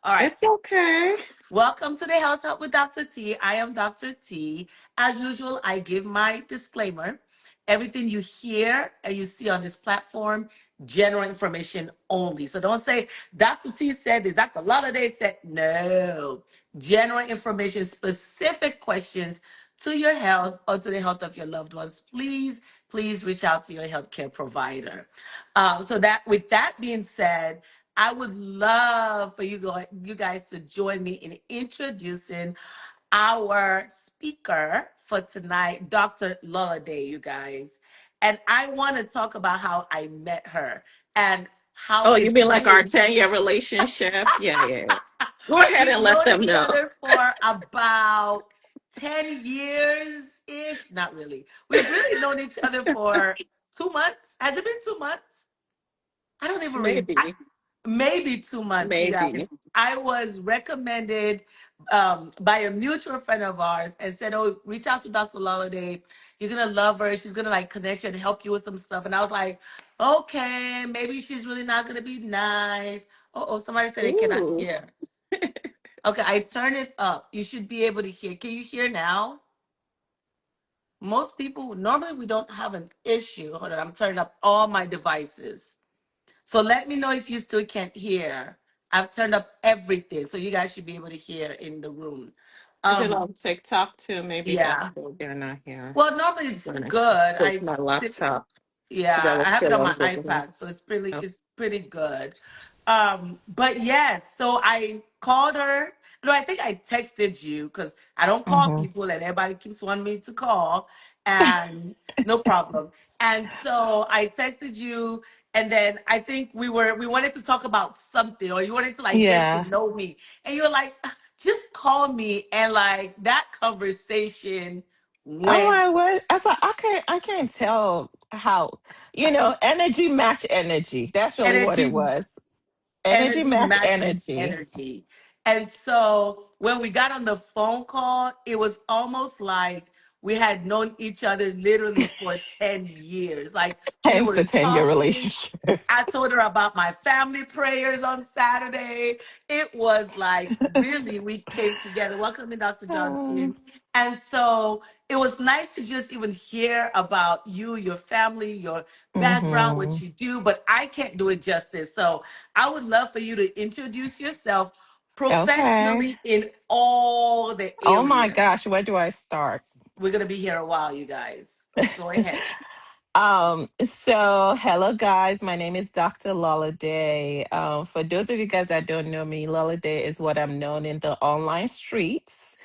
All right. It's okay. Welcome to the Health Hub with Dr. T. I am Dr. T. As usual, I give my disclaimer. Everything you hear and you see on this platform, general information only. So don't say Dr. T said this, Dr. Lola said no. General information, specific questions to your health or to the health of your loved ones. Please reach out to your healthcare provider. So that with that being said, I would love for you guys to join me in introducing our speaker for tonight, Dr. Lola, you guys. And I want to talk about how I met her and how Oh, you it's mean like our been. 10-year relationship? Yeah, yeah, yeah. Go ahead We've and let known them each know. other for about 10 years ish. Not really. We've really known each other for 2 months. Has it been 2 months? I don't even Maybe, maybe 2 months, you guys. maybe. I was recommended by a mutual friend of ours and said, "Oh, reach out to Dr. Loladay. You're gonna love her. She's gonna like connect you and help you with some stuff." And I was like, "Okay, maybe she's really not gonna be nice." Oh, somebody said they cannot Ooh, hear. Okay, I turn it up. You should be able to hear. Can you hear now? Most people normally we don't have an issue. Hold on, I'm turning up all my devices. So let me know if you still can't hear. I've turned up everything, so you guys should be able to hear in the room. is it Um, on TikTok too? Maybe yeah. that's why they're not here. Well, normally it's good. Close my laptop because I Yeah, I was have it still on on my Google. iPad, so it's pretty Oh. it's pretty good. But yes, so I called her. No, I think I texted you because I don't call Mm-hmm. people and everybody keeps wanting me to call, and no problem. And so I texted you, and then I think we wanted to talk about something, or you wanted to like get to Yeah. know me, and you were like, just call me, and like that conversation Oh went. my word. I can't tell how, energy match energy. That's really what it Energy was. Energy energy match matches energy. energy. And so when we got on the phone call, it was almost like we had known each other literally for 10 years. Like we Hence were the 10-year talking. relationship. I told her about my family prayers on Saturday. It was like really we came together. Welcome in, Dr. Um, Johnson. And so it was nice to just even hear about you, your family, your background, what hmm you do, but I can't do it justice. So I would love for you to introduce yourself Okay. professionally in all the Oh my areas. gosh, where do I start? We're going to be here a while, you guys. Go ahead. So hello guys, my name is Dr. Lola Day. For those of you guys that don't know me, Lola Day is what I'm known in the online streets.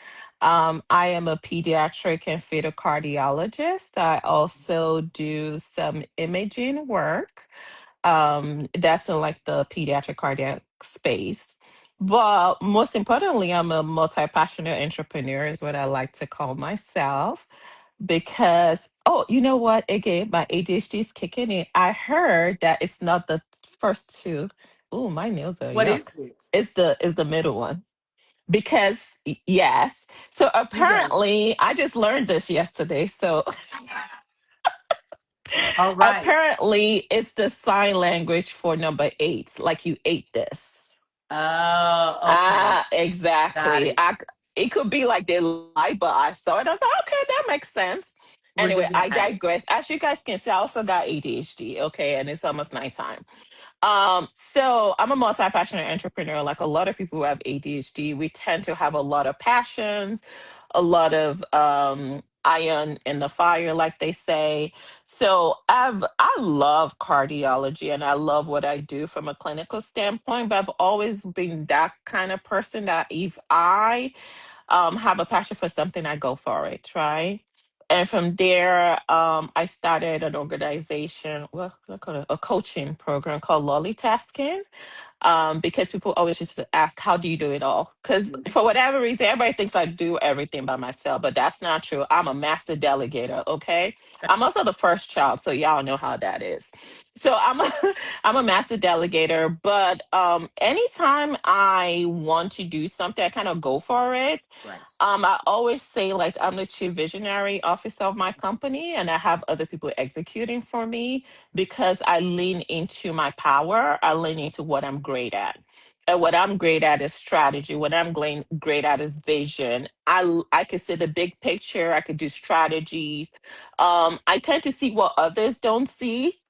I am a pediatric and fetal cardiologist. I also do some imaging work. That's in like the pediatric cardiac space. But most importantly, I'm a multi-passionate entrepreneur, is what I like to call myself. Because, oh, you know what? Again, my ADHD is kicking in. I heard that it's not the first two. Oh, my nails are What is yuck. it? It's the middle one. Because yes. So You guys. apparently, I just learned this yesterday. So All right. apparently, it's the sign language for number eight, like you ate this. Oh, okay. Ah, Got exactly. it. It could be like they lied, but I saw it. I was like, okay, that makes sense. We're Anyway, just going I to add it. digress. As you guys can see, I also got ADHD. Okay, and it's almost nighttime. So I'm a multi-passionate entrepreneur. Like a lot of people who have ADHD, we tend to have a lot of passions, a lot of iron in the fire, like they say. So I love cardiology and I love what I do from a clinical standpoint, but I've always been that kind of person that if I have a passion for something, I go for it, right? And from there, I started an organization, well, I call it a coaching program called Lolly Tasking, because people always just ask, how do you do it all? Because for whatever reason, everybody thinks I do everything by myself, but that's not true. I'm a master delegator, okay? I'm also the first child, so y'all know how that is. So I'm a master delegator, but anytime I want to do something, I kind of go for it. Right. I always say like I'm the chief visionary officer of my company, and I have other people executing for me because I lean into my power. I lean into what I'm great at. And what I'm great at is strategy. What I'm great at is vision. I can see the big picture. I could do strategies. I tend to see what others don't see.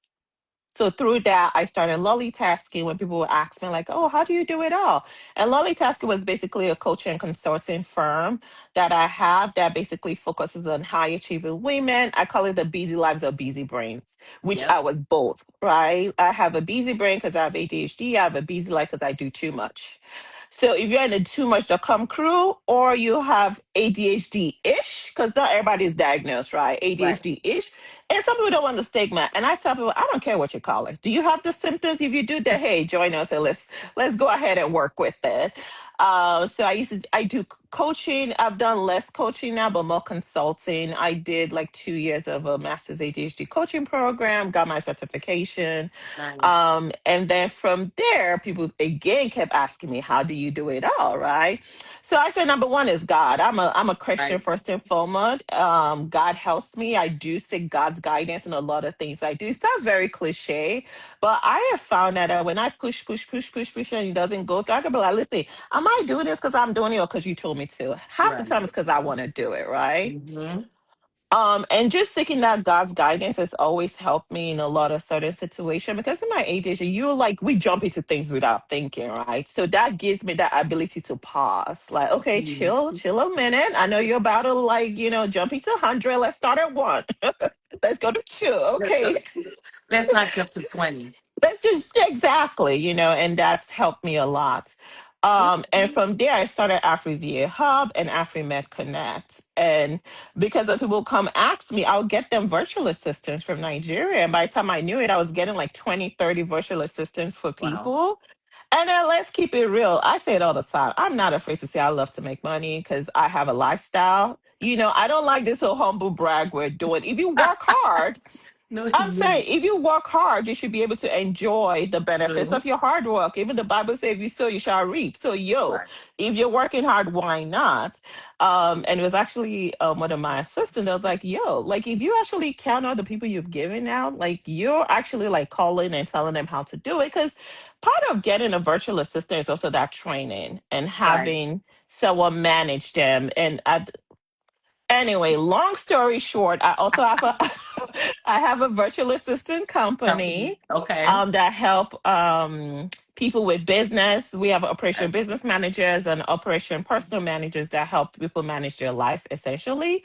So through that, I started Lollytasking when people would ask me, like, oh, how do you do it all? And Lollytasking was basically a coaching and consulting firm that I have that basically focuses on high achieving women. I call it the busy lives of busy brains, which Yep. I was both, right? I have a busy brain because I have ADHD. I have a busy life because I do too much. So if you're in the too much.com crew or you have ADHD-ish, because not everybody is diagnosed, right? Right. ADHD-ish. And some people don't want the stigma. And I tell people, I don't care what you call it. Do you have the symptoms? If you do that, hey, join us and let's go ahead and work with it. So I do coaching. I've done less coaching now, but more consulting. I did like 2 years of a master's ADHD coaching program, got my certification. Nice. And then from there, people again kept asking me, how do you do it all? Right. So I said, number one is God. I'm a Christian Right. first and foremost. God helps me. I do seek God's guidance in a lot of things I do. It sounds very cliche, but I have found that when I push, and it doesn't go through, I can be like, listen, am I doing this because I'm doing it or because you told me to? Half the Right. time it's because I want to do it, right? Mm-hmm. And just seeking that God's guidance has always helped me in a lot of certain situations because in my ADHD, you like we jump into things without thinking, right? So that gives me that ability to pause, like, okay, chill, Mhm. chill a minute. I know you're about to like, jump into 100. Let's start at one. Let's go to two. Let's Okay, go. Let's not jump to 20. that's just exactly, and that's helped me a lot. And Okay. from there, I started AfriVA Hub and AfriMed Connect. And because of people come ask me, I'll get them virtual assistants from Nigeria. And by the time I knew it, I was getting like 20, 30 virtual assistants for Wow. people. And then let's keep it real. I say it all the time. I'm not afraid to say I love to make money because I have a lifestyle. I don't like this whole humble brag we're doing. If you work hard, No, I'm yeah. saying if you work hard, you should be able to enjoy the benefits True. of your hard work. Even the Bible says, if you sow, you shall reap. So, Right. if you're working hard, why not? And it was actually one of my assistants that was like, like if you actually count all the people you've given out, like you're actually like calling and telling them how to do it. Because part of getting a virtual assistant is also that training and Right. having someone manage them. And anyway, long story short, I also have a I have a virtual assistant Company. company Okay. that help people with business. We have operation Okay. business managers and operation personal managers that help people manage their life essentially.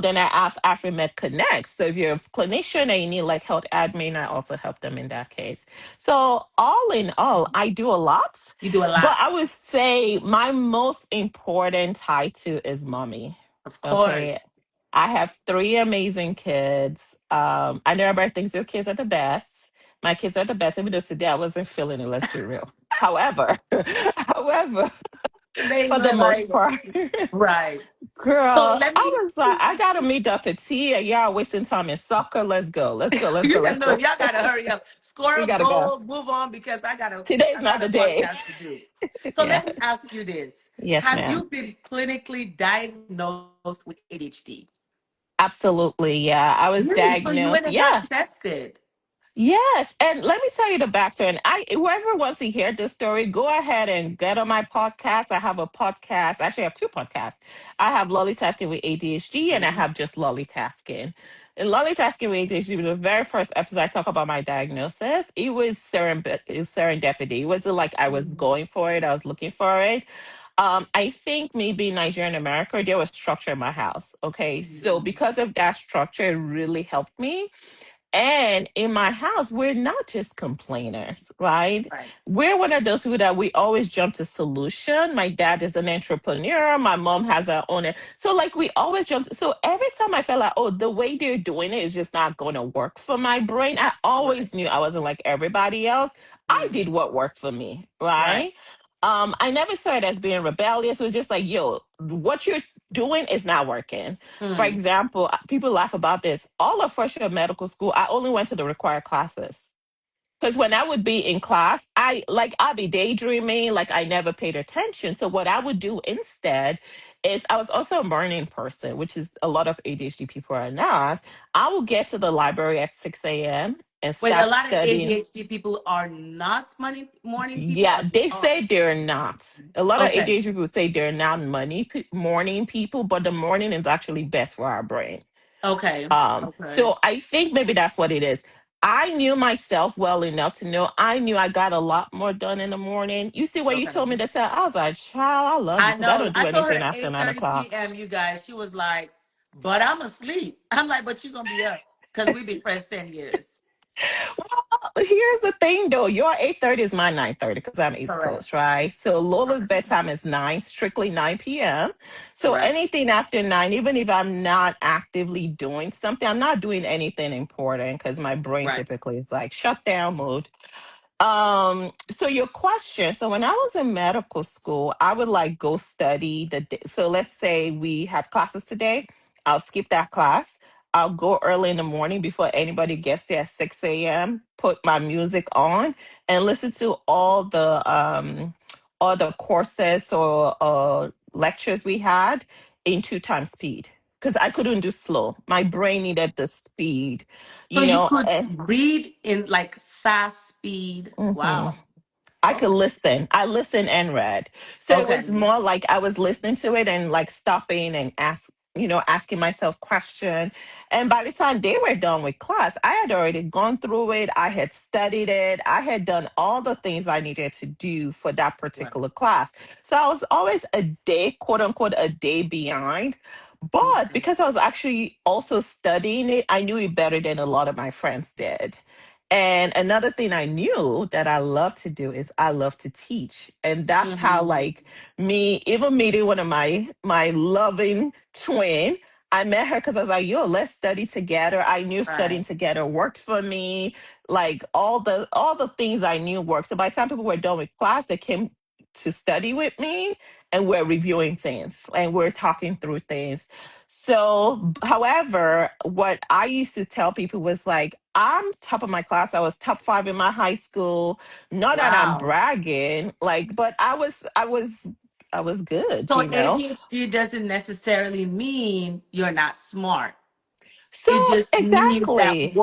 Then I have AfriMed Connect. So if you're a clinician and you need like health admin, I also help them in that case. So all in all, I do a lot, You do a but lot. I would say my most important title is mommy. Of Okay. course. I have three amazing kids. I know everybody thinks their kids are the best. My kids are the best, even though today I wasn't feeling it, let's be real. However, however, They for the were most like, part, right. So girl, let I me, was like, I gotta meet Dr. T. And y'all wasting time in soccer. Let's go. Let's go. Let's go. you Let's got no, go. y'all gotta hurry up. Score We a gotta go. goal, move on because Today's I not got a the day. podcast to do. So Yeah. let me ask you this. Yes, Have ma'am. you been clinically diagnosed with ADHD? Absolutely. Yeah. I was Really? So you diagnosed. went and got Yeah. tested? Yes, and let me tell you the backstory. And whoever wants to hear this story, go ahead and get on my podcast. I have a podcast. Actually, I have two podcasts. I have Lolly Tasking with ADHD, and I Mhm. have just Lolly Tasking. In Lolly Tasking with ADHD was the very first episode I talk about my diagnosis. It was serendipity. It wasn't like I was Mhm. going for it. I was looking for it. I think me being Nigerian American, there was structure in my house. Okay, so Mhm. because of that structure, it really helped me. And in my house, we're not just complainers, right? Right. We're one of those people that we always jump to solution. My dad is an entrepreneur. My mom has her own. So like we always jump. So every time I felt like, oh, the way they're doing it is just not going to work for my brain. I Right. always knew I wasn't like everybody else. I Mm. did what worked for me, Right. right? I never saw it as being rebellious. It was just like, yo, what you're doing is not working. For Mm. example, people laugh about this. All of first year of medical school, I only went to the required classes. Because when I would be in class, I'd be daydreaming, like I never paid attention. So what I would do instead is I was also a morning person, which is a lot of ADHD people are not. I will get to the library at 6 a.m. and Wait, a start lot of studying. ADHD people are not morning people, Yeah, or they they are? say they're not. A lot of Okay. ADHD people say they're not morning people, but the morning is actually best for our brain. Okay. Okay. So I think maybe that's what it is. I knew myself well enough to know I knew I got a lot more done in the morning. You see, when you told me Okay. that, I was like, child, I love you I because I know. don't do I told her anything at after eight nine thirty o'clock. p.m., you guys, she was like, but I'm asleep. I'm like, but you're going to be up because we've been friends 10 years. Well, here's the thing though. Your 8:30 is my 9:30 because I'm East Correct. Coast, right? So Lola's bedtime is 9, strictly 9 p.m. So Correct. anything after 9, even if I'm not actively doing something, I'm not doing anything important because my brain Right. typically is like shut down mode. So your question, so when I was in medical school, I would like go study so let's say we had classes today, I'll skip that class. I'll go early in the morning before anybody gets there at 6 a.m., put my music on and listen to all the courses or lectures we had in 2 times speed. Because I couldn't do slow. My brain needed the speed, So you you know. could read in like fast speed. Mhm. Wow. I could Okay. listen. I listened and read. So it Okay. was more like I was listening to it and like stopping and asking myself question. And by the time they were done with class, I had already gone through it. I had studied it. I had done all the things I needed to do for that Right. particular class. So I was always a day, quote unquote, a day behind. But Okay. because I was actually also studying it, I knew it better than a lot of my friends did. And another thing I knew that I love to do is I love to teach. And that's how Hmm. like even meeting one of my loving twin, I met her because I was like, yo, let's study together. I knew studying Right. together worked for me. Like all the things I knew worked. So by the time people were done with class, they came to study with me and we're reviewing things and we're talking through things. So, however, what I used to tell people was like, I'm top of my class. I was top 5 in my high school. Not that I'm Wow. bragging, like, but I was good, So you know? ADHD doesn't necessarily mean you're not smart. So, It just means that exactly.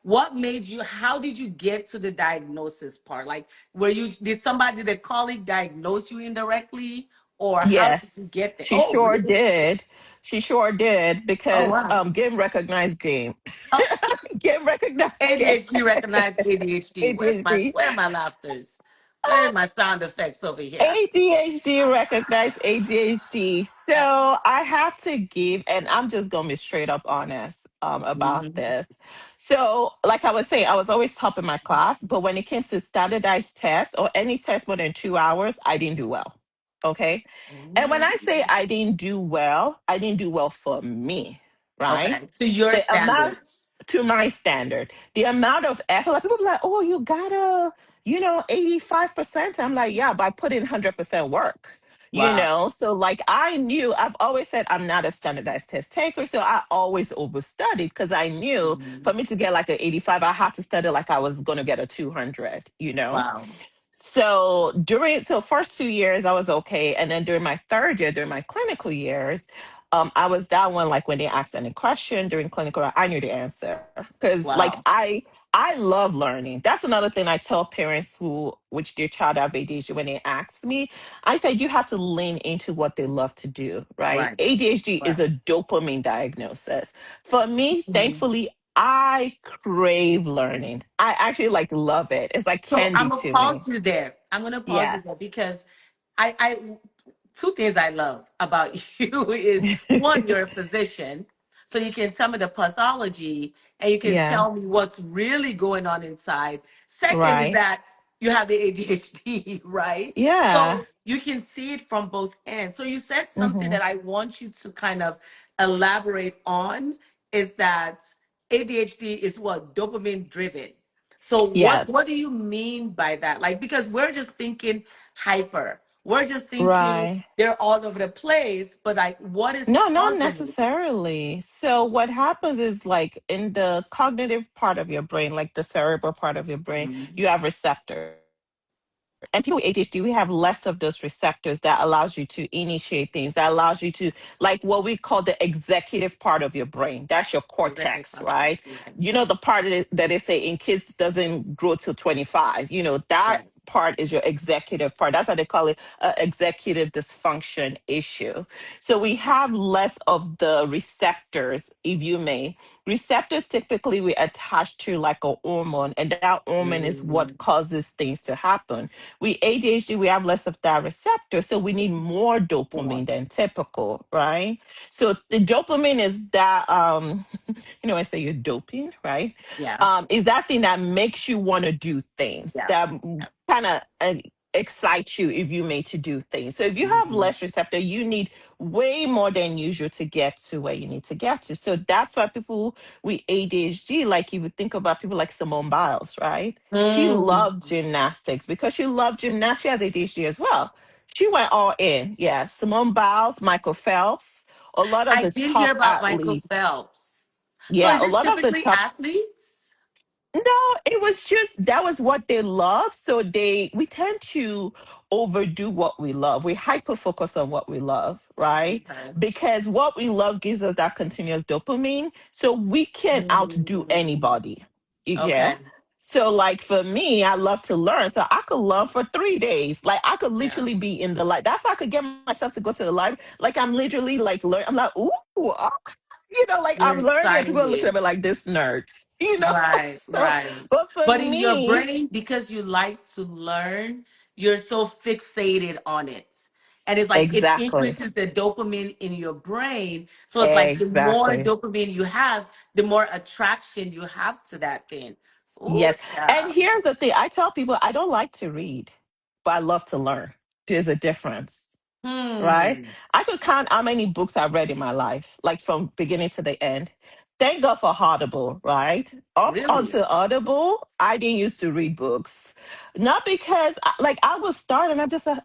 what made you, how did you get to the diagnosis part? Like, did somebody, the colleague diagnose you indirectly, or how did you Yes, get there? she Oh, sure really? did. She sure did Oh, because wow. game recognized game. Oh, Game recognized game. ADHD recognized ADHD. ADHD. Where are my laughters? Where are my sound effects over here? ADHD recognize ADHD. So I have to give, and I'm just gonna be straight up honest about Hmm. this. So, like I was saying, I was always top in my class, but when it came to standardized tests or any test more than 2 hours, I didn't do well. Okay. And when I say I didn't do well, I didn't do well for me, right? Okay, to your The amount standards. to my standard, the amount of effort, like people be like, oh, you got a 85%. I'm like, yeah, but I put in 100% work, Wow. So like I've always said I'm not a standardized test taker. So I always overstudied because I knew for Mhm. me to get like an 85, I had to study like I was going to get a 200. Wow. So first 2 years I was okay, and then during my third year, during my clinical years, I was that one like when they asked any question during clinical, I knew the answer because like Wow. I love learning. That's another thing I tell parents who which their child have ADHD when they ask me. I said you have to lean into what they love to do, right? Right. ADHD is Right. a dopamine diagnosis. For me, Mhm. thankfully, I crave learning. I actually like love it. It's like So I'm candy gonna to me. pause you there. I'm gonna pause you Yes. there because I two things I love about you is one, you're a physician, so you can tell me the pathology and you can Yeah. tell me what's really going on inside. Second is Right. that you have the ADHD, right? Yeah. So you can see it from both ends. So you said something Hmm. that I want you to kind of elaborate on is that ADHD is what dopamine driven. So what Yes. do you mean by that? Like, because we're just thinking hyper. We're just thinking Right. they're all over the place, but like what is No, not causing it? necessarily. So what happens is like in the cognitive part of your brain, like the cerebral part of your brain, Mhm. you have receptors, right? and people with ADHD, we have less of those receptors that allows you to initiate things, that allows you to, like what we call the executive part of your brain. That's your Exactly. cortex, right? Right. You know, the part of it that they say in kids doesn't grow till 25. You know, that Right. part is your executive part. That's how they call it, executive dysfunction issue. So we have less of the receptors, if you may. Receptors typically we attach to like a hormone, and that hormone is what Mm, causes things to happen. We ADHD, we have less of that receptor, so we need more more. dopamine than typical, right? So the dopamine is that I say you're doping, right? Yeah. Is that thing that makes you want to do things, Yeah. that Yeah. kind of excites you, if you may, to do things. So if you have Mhm. less receptor, you need way more than usual to get to where you need to get to. So that's why people with ADHD, like you would think about people like Simone Biles, right? She Mm. loved gymnastics because she loved gymnastics. She has ADHD as well. She went all in. Yeah. Simone Biles, Michael Phelps, a lot of I the did hear top about Michael athletes. Phelps. So Yeah, is a it lot of the typically top. athletes? No, it was just that was what they love. So we tend to overdo what we love. We hyper focus on what we love, right? Okay. Because what we love gives us that continuous dopamine. So we can outdo Mm. anybody. You Okay. get? So like for me, I love to learn. So I could learn for 3 days. Like I could Yeah. literally be in the light. That's how I could get myself to go to the library. Like I'm literally like learn. I'm like, ooh, okay. Like You're I'm learning, and people are looking at excited. me like this nerd. You know, Right, so right. but for But in your me, brain, because you like to learn, you're so fixated on it. And it's like it exactly, increases the dopamine in your brain. So it's like the more exactly. dopamine you have, the more attraction you have to that thing. Ooh, Yes. And child. here's the thing. I tell people I don't like to read, but I love to learn. There's a difference, right? Hmm. I could count how many books I've read in my life, like from beginning to the end. Thank God for Audible, right? Up Really? until Audible, I didn't used to read books. Not because like I was starting, I'm just like,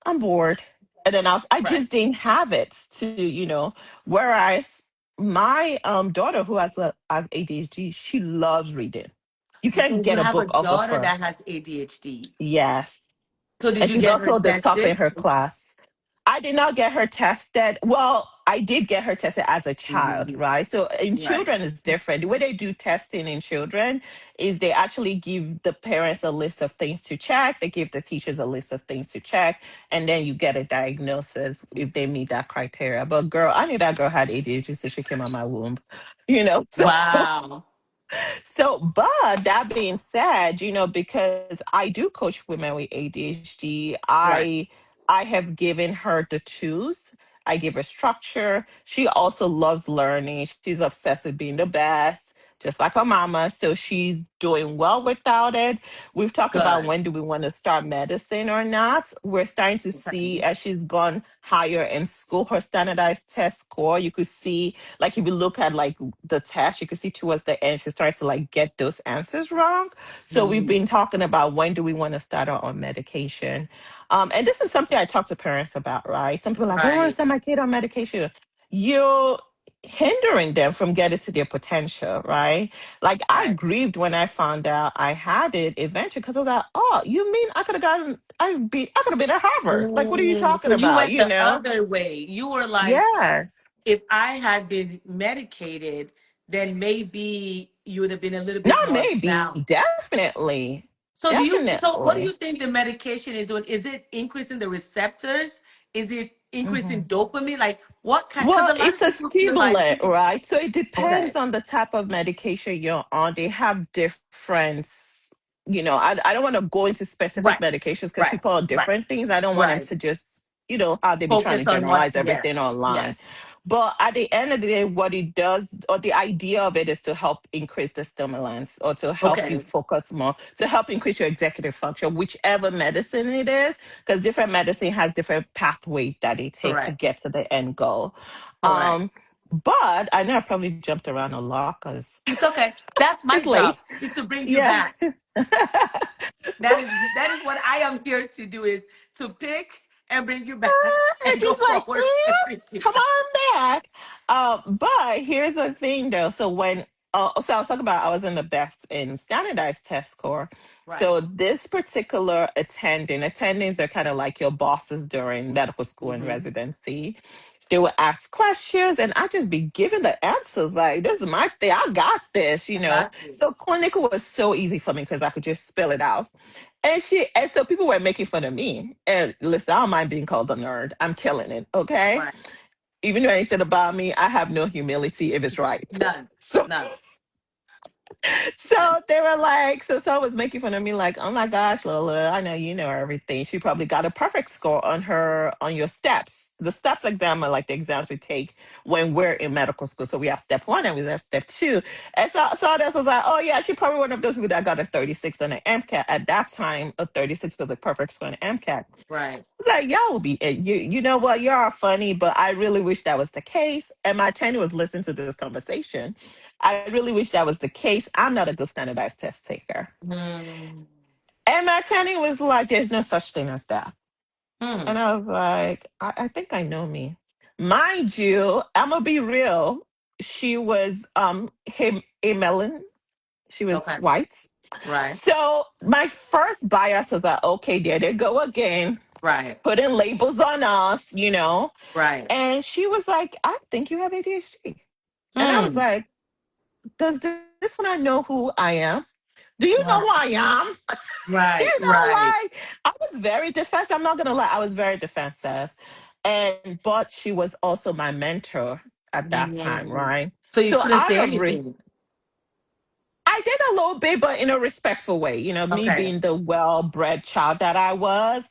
I'm bored. And then I Right. just didn't have it to, whereas my daughter who has ADHD, she loves reading. You So can't you get a have a book off of daughter her. that has ADHD. Yes. So did And you she's get her also the top in tested? her class. I did not get her tested. Well, I did get her tested as a child, Mhm. right? So in Right. children is different. The way they do testing in children is they actually give the parents a list of things to check. They give the teachers a list of things to check, and then you get a diagnosis if they meet that criteria. But girl, I knew that girl had ADHD since she came out my womb. So Wow. but that being said, because I do coach women with ADHD, Right. I have given her the tools. I give her structure. She also loves learning. She's obsessed with being the best, just like her mama. So she's doing well without it. We've talked about Good. when do we want to start medicine or not. We're starting to see Okay. as she's gone higher in school, her standardized test score. You could see, like, if you look at like the test, you could see towards the end, she started to like get those answers wrong. So we've Mhm. been talking about when do we want to start her on medication. And this is something I talk to parents about, right? Some people are like, I don't want to Right. send my kid on medication. You're hindering them from getting to their potential, right? Like I Right. grieved when I found out I had it eventually because I was like, oh, you mean I could have I could have been at Harvard. Like, what are you Mm, talking so you about? went the other way. You were like, Yes. if I had been medicated, then maybe you would have been a little bit Not more maybe, balanced. definitely. So what do you Definitely. think the medication is doing? Is it increasing the receptors? Is it increasing Mhm. dopamine? Like what kind? Because Well, a lot it's of a people feel like, stimulant, right? So it okay, depends on the type of medication you're on. They have different, I don't want to go into specific right, medications because right, people are right, different things. I don't want them right. to just, how they be trying to Focus on what? generalize everything Yes, online. yes. But at the end of the day, what it does, or the idea of it is to help increase the stimulants or to help you Okay, focus more, to help increase your executive function, whichever medicine it is, because different medicine has different pathway that they take to correct, get to the end goal. correct. Um, but I know I probably jumped around a lot because It's okay. That's it's my late. job is to bring you Yeah. back. That is what I am here to do is to pick and bring you back And and go she's like, forward and bring you come back. on back. But here's the thing though. So when so I was talking about I was in the best in standardized test score. Right. So this particular attendings are kind of like your bosses during medical school and Mm-hmm. residency. They would ask questions and I just be giving the answers like this is my thing. I got this, you I know. got So this. clinical was so easy for me because I could just spell it out. And so people were making fun of me. And listen, I don't mind being called a nerd. I'm killing it. Okay. Right. Even though anything about me, I have no humility if it's right. None. So None. None. so they were like, so someone was making fun of me, like, oh my gosh, Lola, I know you know everything. She probably got a perfect score on your steps. The steps exam are like the exams we take when we're in medical school. So we have step one and we have step two. And so this was like, oh yeah, she probably one of those people that got a 36 on an MCAT. At that time, a 36 was the perfect score on an MCAT. Right. I was like, y'all will be you know what, y'all are funny, but I really wish that was the case. And my attorney was listening to this conversation. I really wish that was the case. I'm not a good standardized test taker. Mm. And my attorney was like, there's no such thing as that. And Mm. I was like, I think I know me. Mind you, I'm gonna be real. She was a melon. She was Okay. white. Right. So my first bias was like, okay, there they go again, Right. putting labels on us, you know. Right. And she was like, I think you have ADHD. And I was Mm. like, does this one I know who I am? Do you know who I Right. am? You Right. know, Right. like I was very defensive. I'm not gonna lie, I was very defensive. And but she was also my mentor at that time, Mm. right? So you So couldn't say anything. I did a little bit, but in a respectful way. You know, me Okay. being the well-bred child that I was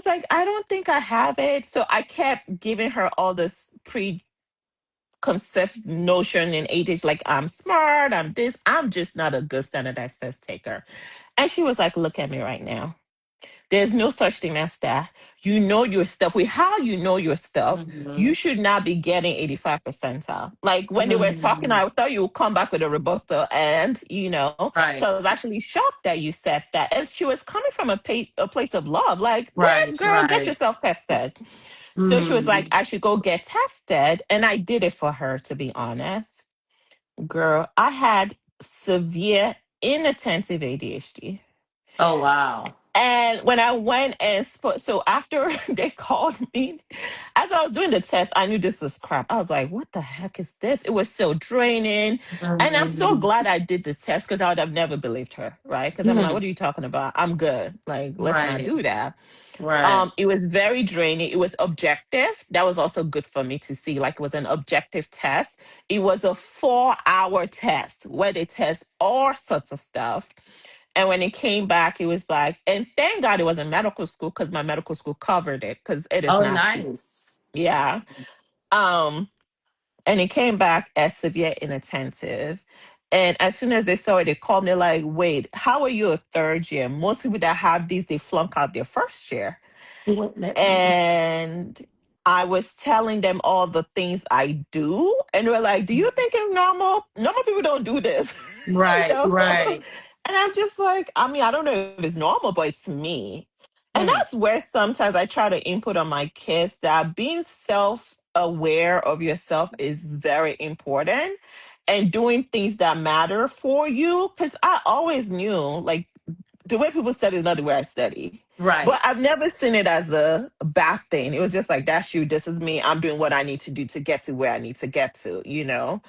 like, I don't think I have it. So I kept giving her all this preconceived notion in age, like I'm smart, I'm this, I'm just not a good standardized test taker. And she was like, look at me right now. There's no such thing as that. You know your stuff. With how you know your stuff, you Mm-hmm. should not be getting 85 percentile. Like when they were talking, Mm. I thought you would come back with a rebuttal, and you know, so I Right. was actually shocked that you said that. And she was coming from a place of love, like, Right. girl, get Right. yourself tested. So she was like, Mm. I should go get tested. And I did it for her, to be honest. Girl, I had severe inattentive ADHD. Oh wow. And when I went and spoke, so after they called me, as I was doing the test, I knew this was crap. I was like, what the heck is this? It was so draining. And I'm so Mm. glad I did the test because I would have never believed her, right? Because I'm like, Mm. what are you talking about? I'm good. Like, let's not Right. do that. Right. It was very draining. It was objective. That was also good for me to see. Like, it was an objective test. It was a 4-hour test where they test all sorts of stuff. And when it came back, it was like, and thank God it was in medical school because my medical school covered it because it is Oh not cheap. nice. Yeah. Um, and it came back as severe inattentive. And as soon as they saw it, they called me like, wait, how are you a third year? Most people that have these, they flunk out their first year. You wouldn't let me. And I was telling them all the things I do, and they were like, "Do you think it's normal? Normal people don't do this, you Right. know." Right. And I'm just like, I mean, I don't know if it's normal, but it's me. And Mm. that's where sometimes I try to input on my kids that being self-aware of yourself is very important, and doing things that matter for you. Because I always knew, like, the way people study is not the way I study. But Right. I've never seen it as a bad thing. It was just like, that's you, this is me. I'm doing what I need to do to get to where I need to get to, you know?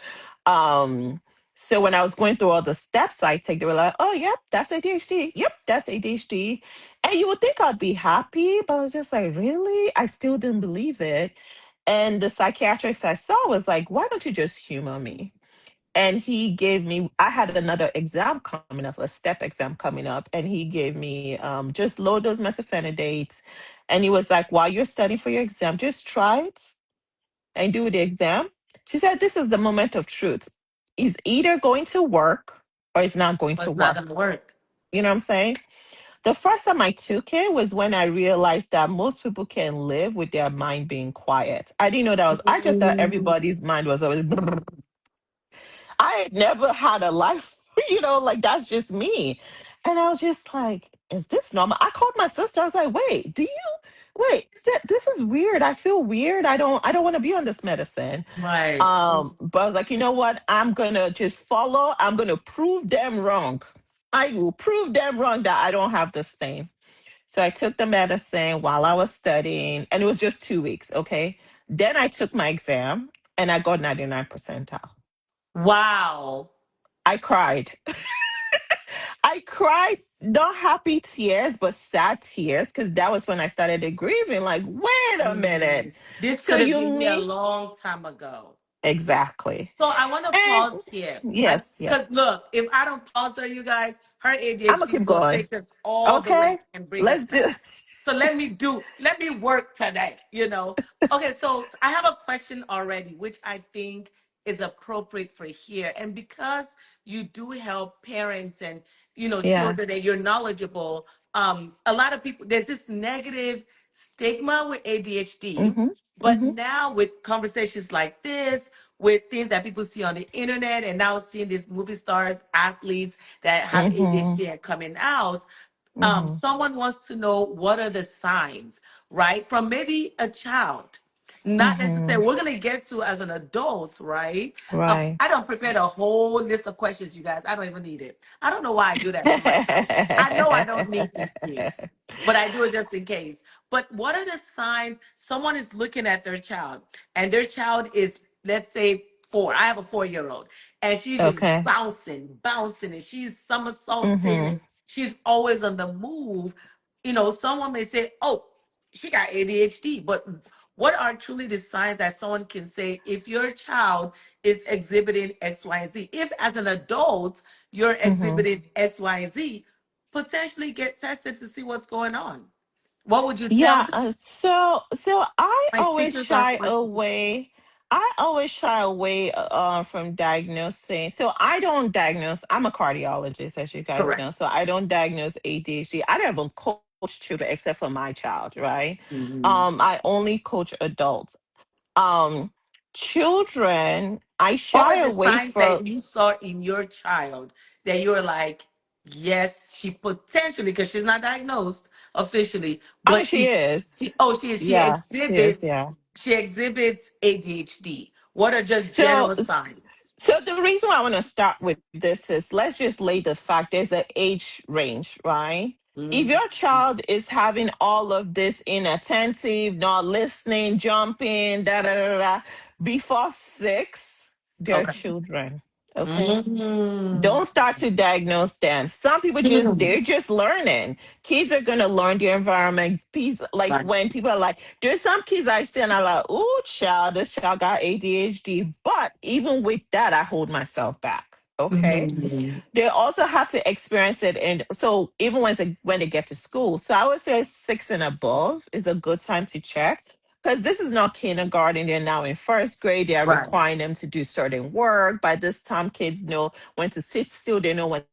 Um, so when I was going through all the steps I take, they were like, oh, yep, that's ADHD. Yep, that's ADHD. And you would think I'd be happy, but I was just like, really? I still didn't believe it. And the psychiatrist I saw was like, why don't you just humor me? And he gave me, I had another exam coming up, a step exam coming up, and he gave me just low dose methylphenidate. And he was like, while you're studying for your exam, just try it and do the exam. She said, this is the moment of truth. It's either going to work or it's not going Well, to it's not gonna work. work. You know what I'm saying? The first time I took it was when I realized that most people can live with their mind being quiet. I didn't know that was, I just thought Mm. everybody's mind was always I had never had a life, like that's just me. And I was just like, is this normal? I called my sister. I was like, wait, this is is weird. I feel weird. I don't want to be on this medicine. Right. But I was like, you know what? I'm gonna just follow. I'm gonna prove them wrong. I will prove them wrong that I don't have this thing. So I took the medicine while I was studying, and it was just 2 weeks. Okay. Then I took my exam and I got 99 percentile. Wow. I cried. I cried, not happy tears, but sad tears, because that was when I started the grieving. Like, wait a minute. Mm. This So could have you been me a mean long time ago. exactly. So I want to And pause here. yes, yes. Because look, if I don't pause her, you guys, her I'm gonna ADHD is keep going to going. take us all the way Okay. and bring us Let's down. do So let me work today, you know. Okay, so I have a question already, which I think is appropriate for here. And because you do help parents and, yeah. children and you're knowledgeable, a lot of people, there's this negative stigma with ADHD. Mm-hmm. But Mm-hmm. now with conversations like this, with things that people see on the internet, and now seeing these movie stars, athletes that have Mm-hmm. ADHD and coming out, Mm-hmm. someone wants to know what are the signs, right? From maybe a child, not Mm-hmm. necessarily, we're going to get to as an adult, right? Right. I don't prepare a whole list of questions, you guys. I don't even need it. I don't know why I do that to myself. I know I don't need these things, but I do it just in case. But what are the signs someone is looking at their child and their child is, let's say, 4? I have a 4-year-old and she's just Okay. bouncing, and she's somersaulting, Mm-hmm. and she's always on the move. Someone may say, oh, she got ADHD, but what are truly the signs that someone can say if your child is exhibiting X, Y, and Z? If as an adult you're Mm-hmm. exhibiting X, Y, and Z, potentially get tested to see what's going on. What would you tell Yeah, me? so I My always speakers are shy for you. away. I always shy away from diagnosing. So I don't diagnose. I'm a cardiologist, as you guys Correct. know. So I don't diagnose ADHD. I don't even coach children except for my child, right? Mhm. I only coach adults. Um, Children, I What shy were the away signs that from. you saw in your child that you were like, yes, she potentially, because she's not diagnosed officially, I but mean, she is. she Yeah, she is. exhibits, Yeah. ADHD. What are just So, general signs? so the reason why I want to start with this is let's just lay the fact there's an age range, right? If Mhm. your child is having all of this inattentive, not listening, jumping, da da da da, before 6, they're Okay. children. Okay, Mhm. don't start to diagnose them. Some people just Mhm. they're just learning. Kids are gonna learn their environment. Peace, like Right. when people are like, there's some kids I see and I'm like, oh child, this child got ADHD. But even with that, I hold myself back. Okay. Mhm. They also have to experience it, and so even when they get to school. So I would say 6 and above is a good time to check, because this is not kindergarten. They're now in first grade. They are Right. requiring them to do certain work. By this time, kids know when to sit still. They know when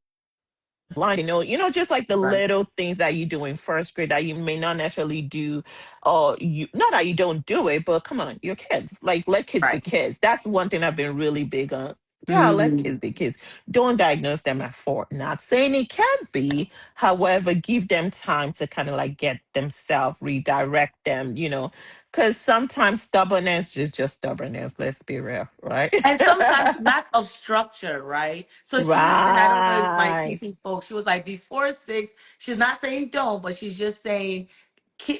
line, just like the Right. little things that you do in first grade that you may not necessarily do, or you not that you don't do it, but come on, you're kids. Like, let kids be Right. kids. That's one thing I've been really big on. Yeah, let kids Mhm. be kids. Don't diagnose them at 4. Not saying it can't be, however, give them time to kind of like get themselves, redirect them. Because sometimes stubbornness is just stubbornness. Let's be real, right? And sometimes lack of structure, right? So she mentioned, I don't know if my Right, TP folks, she was like, before 6, she's not saying don't, but she's just saying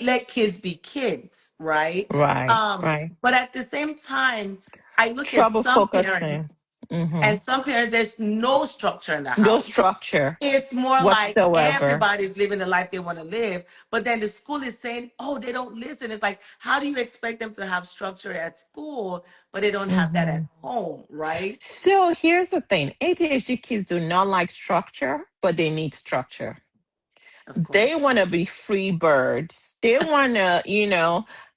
let kids be kids, right? right, right. But at the same time, I look at Trouble some focusing. parents, Hmm. and some parents, there's no structure in the No house. structure It's more like whatsoever. everybody's living the life they want to live, but then the school is saying, oh, they don't listen. It's like, how do you expect them to have structure at school, but they don't have that at Hmm. home, right? So here's the thing: ADHD kids do not like structure, but they need structure. Of They course. want to be free birds. They want to.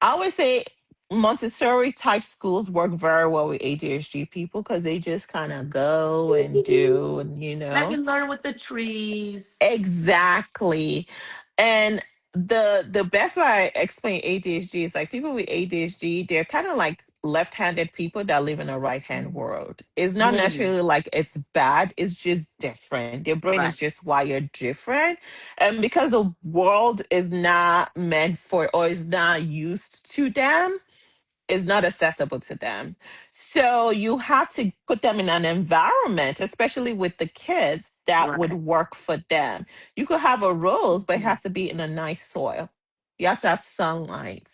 I always say Montessori type schools work very well with ADHD people because they just kind of go and do, and. Let me learn with the trees. Exactly. And the best way I explain ADHD is like people with ADHD, they're kind of like left-handed people that live in a right-hand world. It's not Mm. necessarily like it's bad, it's just different. Their brain is Right. just wired different. And because the world is not meant for or is not used to them, is not accessible to them. So you have to put them in an environment, especially with the kids, that would Right. work for them. You could have a rose, but it Mm. has to be in a nice soil. You have to have sunlight.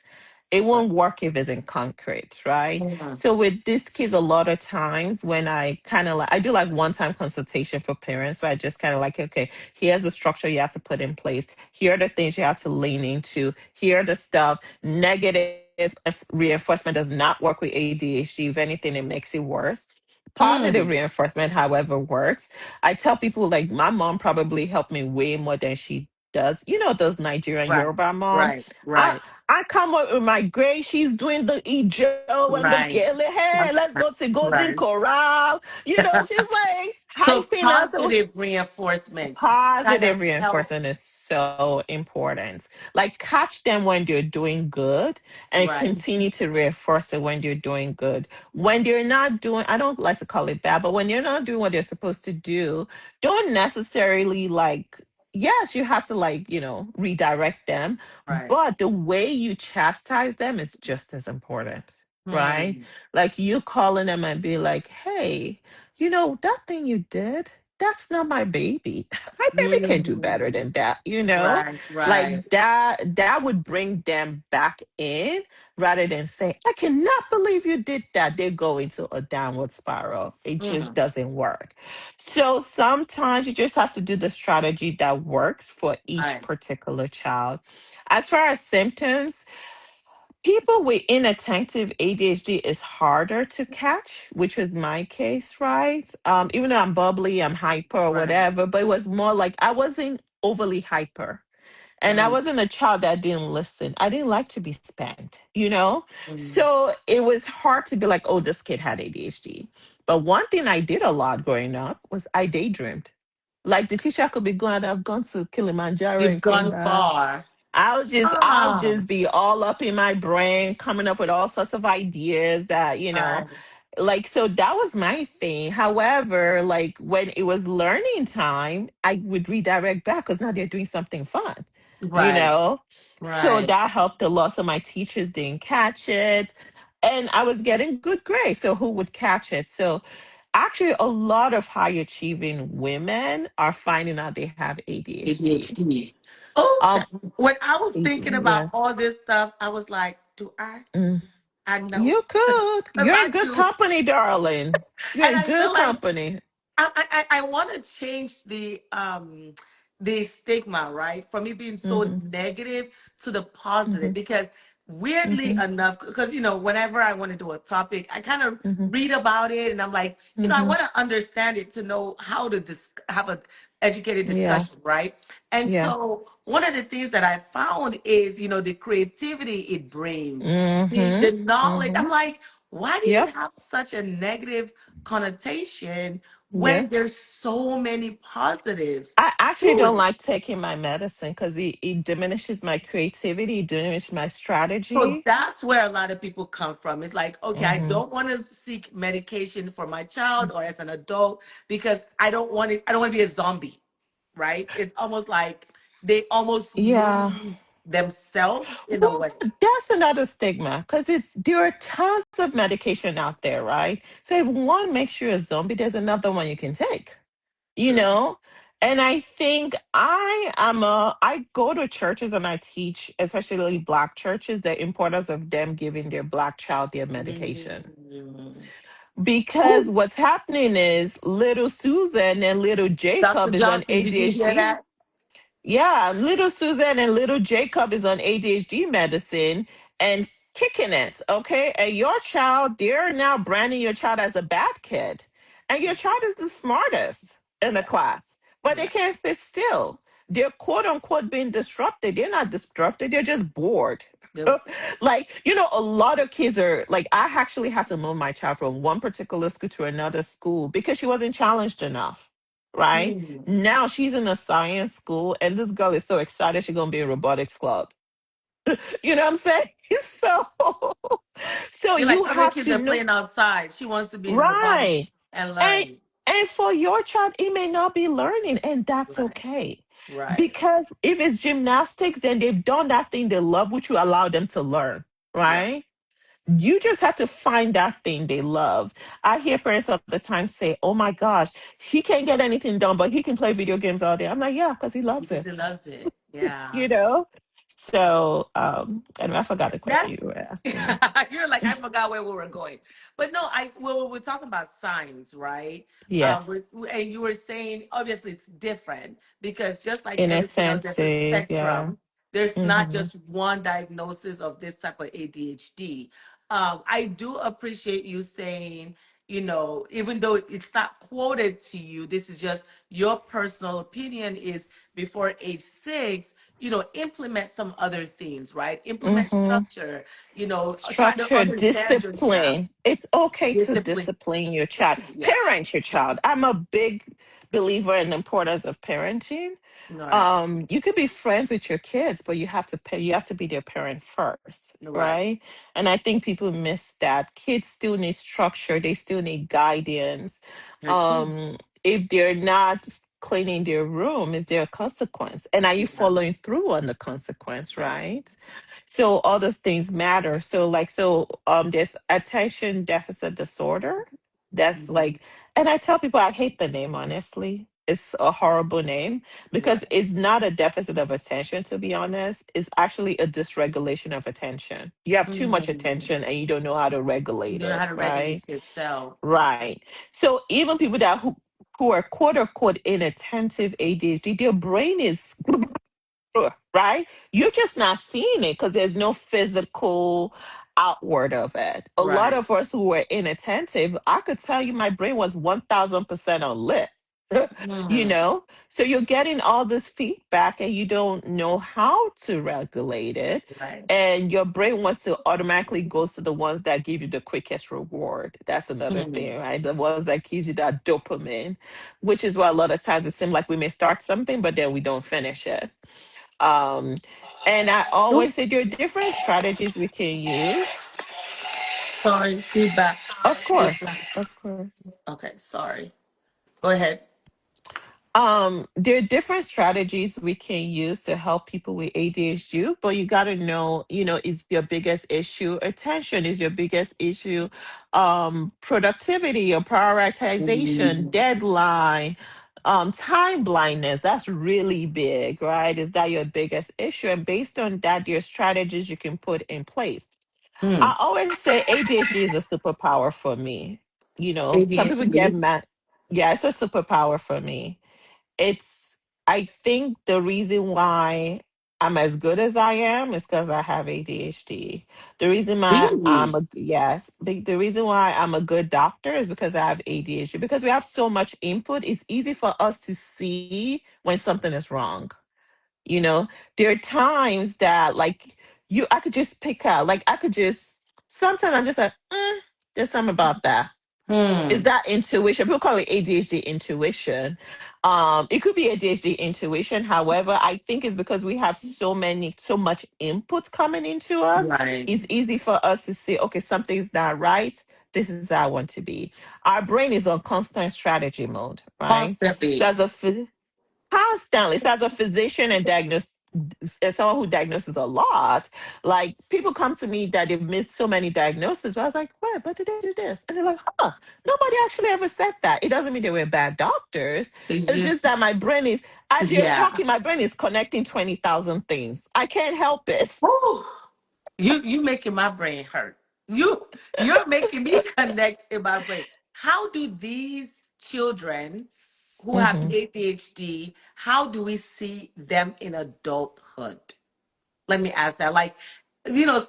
It Right. won't work if it's in concrete, right? Mm. So with these kids, a lot of times when I kind of like, I do like one-time consultation for parents, where I just kind of like, okay, here's the structure you have to put in place. Here are the things you have to lean into. Here are the stuff. Negative reinforcement does not work with ADHD. If anything, it makes it worse. Positive Mm. reinforcement, however, works. I tell people like my mom probably helped me way more than she does. You know those Nigerian Right. Yoruba mom. Right. I Right. I come up with my grade. She's doing the Ijo and the Right. Gele. Hey, That's let's right. go to Golden Right. Corral. You know, she's like So hyping us. positive reinforcement kind of Positive reinforcement is helps. so important. Like catch them when they're doing good and Right. continue to reinforce it when they're doing good. When they're not doing, I don't like to call it bad, but when you're not doing what they're supposed to do, don't necessarily like, yes, you have to like, redirect them, Right. but the way you chastise them is just as important, right? Hmm. Like you calling them and be like, hey, that thing you did, that's not my baby. My baby can do better Mm. than that, Right. Right. like that would bring them back in rather than say, I cannot believe you did that. They go into a downward spiral. It just Mm. doesn't work. So sometimes you just have to do the strategy that works for each Right. particular child. As far as symptoms, people with inattentive ADHD is harder to catch, which was my case, right? Even though I'm bubbly, I'm hyper or Right. whatever, but it was more like I wasn't overly hyper. And I Mm. wasn't a child that didn't listen. I didn't like to be spanked, you know? Mm. So it was hard to be like, oh, this kid had ADHD. But one thing I did a lot growing up was I daydreamed. Like the teacher could be going, I've gone to Kilimanjaro You've and came gone back. far. I'll Ah. just be all up in my brain, coming up with all sorts of ideas that, Right. like, so that was my thing. However, like when it was learning time, I would redirect back because now they're doing something fun, you Right. know? So Right. that helped a lot. So my teachers didn't catch it. And I was getting good grades. So who would catch it? So actually, a lot of high achieving women are finding out they have ADHD. ADHD. Okay. Um, When I was thinking about all yes. this stuff, I was like, do I? Mm. I know. You could. Because You're I in good do. company, darling. You're And in I feel good like company. I want to change the stigma, right? From me being so Mm-hmm. negative to the positive, Mm-hmm. because weirdly Mm-hmm. enough, because whenever I want to do a topic, I kind of Mm-hmm. read about it and I'm like, I Mm-hmm. want to understand it to know how to have a educated Yeah. discussion, right? And Yeah. so one of the things that I found is, the creativity it brings, the Mm-hmm. knowledge. Mm-hmm. I'm like, why do you Yep. have such a negative connotation when Yep. there's so many positives I actually to don't it? like taking my medicine because it diminishes my creativity, it diminishes my So strategy. that's where a lot of people come from. It's like, okay, I Mm-hmm. don't want to seek medication for my child or as an adult because I don't want to be a zombie, right? It's almost like they almost Yeah. lose themselves in a Well, way. that's another stigma because there are tons of medication out there, right? So if one makes you a zombie, there's another one you can take. you True. know and I think I go to churches and I teach, especially black churches, the importance of them giving their black child their medication, Mm. because Ooh, what's happening is little Susan and little Dr. Jacob is on Johnson, did you hear ADHD. that? Yeah, little Susan and little Jacob is on ADHD medicine and kicking it, okay? And your child, they're now branding your child as a bad kid. And your child is the smartest in the Yeah, class, but they yeah. can't sit still. They're quote unquote being disrupted. They're not disrupted, they're just bored. The- Like, a lot of kids are like, I actually had to move my child from one particular school to another school because she wasn't challenged enough. Right Mm. now, she's in a science school, and this girl is so excited she's gonna be in robotics club. You know what I'm saying? So, So You're like you other have kids to are know, playing outside. She wants to be in her body right? and And learn. for your child, it may not be learning, and that's Right. okay. Right. Because if it's gymnastics, then they've done that thing they love, which will allow them to learn, Right. right? You just have to find that thing they love. I hear parents all the time say, "Oh my gosh, he can't get anything done, but he can play video games all day." I'm like, "Yeah, because he loves Because he it." loves it. Yeah. You know? So, and I forgot the question That's you were asking me. you're like, I forgot where we were going. But no, we're talking about signs, right? Yes. And you were saying obviously it's different because just like everything else, there's a Inattentive, yeah. spectrum. There's not Mm-hmm. just one diagnosis of this type of ADHD. I do appreciate you saying, even though it's not quoted to you, this is just your personal opinion is before age 6, implement some other things, right? Implement Mm-hmm. structure, try to Structure, understand your child. discipline. It's okay to Discipline. discipline your child. Yeah. Parent your child. I'm a big believer in the importance of parenting. Right. You could be friends with your kids, but you have to be their parent first, Right. right? And I think people miss that. Kids still need structure, they still need guidance. Your kids. If they're not cleaning their room, is there a consequence? And are you Yeah. following through on the consequence, Right. right? So all those things matter. There's attention deficit disorder. That's Mhm. like, and I tell people I hate the name, honestly. It's a horrible name because Right. it's not a deficit of attention, to be honest. It's actually a dysregulation of attention. You have too much Mhm. attention and you don't know how to You regulate don't know it, how to right? regulate yourself. Right. So even people who are quote unquote inattentive ADHD, their brain is right? You're just not seeing it because there's no physical outward of it. A lot Right. of us who were inattentive, I could tell you my brain was 1000% on lit. you Mhm. know? So you're getting all this feedback and you don't know how to regulate it. Right. And your brain wants to automatically goes to the ones that give you the quickest reward. That's another Mhm. thing, right? The ones that gives you that dopamine, which is why a lot of times it seems like we may start something, but then we don't finish it. Um, and I Oops. always say there are different strategies we can use. Sorry. Feedback. Of It's- course, of course. Okay. Sorry. Go ahead. There are different strategies we can use to help people with ADHD, but you got to know, is your biggest issue attention? Is your biggest issue productivity or prioritization, Mhm. deadline, time blindness? That's really big, right? Is that your biggest issue? And based on that, there are strategies you can put in place. Hmm. I always say ADHD is a superpower for me. Some people get ADHD. mad. Yeah, it's a superpower for me. It's I think the reason why I'm as good as I am is because I have ADHD. The reason why Really? the reason why I'm a good doctor is because I have ADHD. Because we have so much input, it's easy for us to see when something is wrong. You know, there are times that like I could just pick out, like I could just sometimes I'm just like, there's something about that. Is Hmm. that intuition? People call it ADHD intuition. It could be ADHD intuition. However, I think it's because we have so much input coming into us. Right. It's easy for us to say, okay, something's not right. This is how I want to be. Our brain is on constant strategy mode, right? So Constantly. constantly. So as a physician and as someone who diagnoses a lot, like people come to me that they've missed so many diagnoses. But I was like, "What? But did they do this?" And they're like, "Huh? Nobody actually ever said that." It doesn't mean they were bad doctors. It's It's just just, that my brain is, as you're yeah. talking, my brain is connecting 20,000 things. I can't help it. Woo. You making my brain hurt. You're making me connect in my brain. How do these children who have Hmm. ADHD, how do we see them in adulthood? Let me ask that. Like,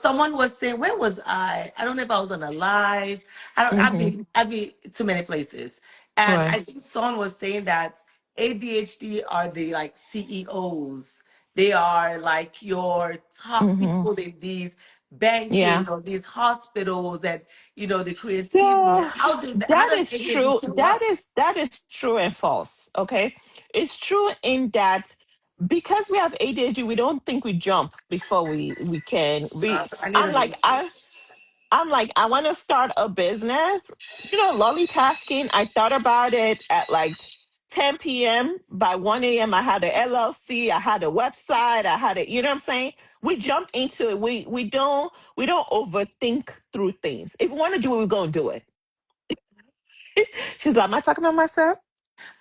someone was saying, where was I? I don't know if I was on a live. I don't. Hmm. I'd be too many places. And Right. I think someone was saying that ADHD are the like CEOs. They are like your top Hmm. people in these banking Yeah. or these hospitals and the creativity. So How that does is ADHD true. show up? That is true and false. Okay, it's true in that because we have ADHD, we don't think we jump before we can. I need I'm to like mute this. I'm like, I want to start a business. Lolly tasking. I thought about it at like 10 p.m. By 1 a.m., I had the LLC, I had a website, I had it. You know what I'm saying? We jumped into it. We don't overthink through things. If we want to do it, we're gonna do it. She's like, am I talking about myself?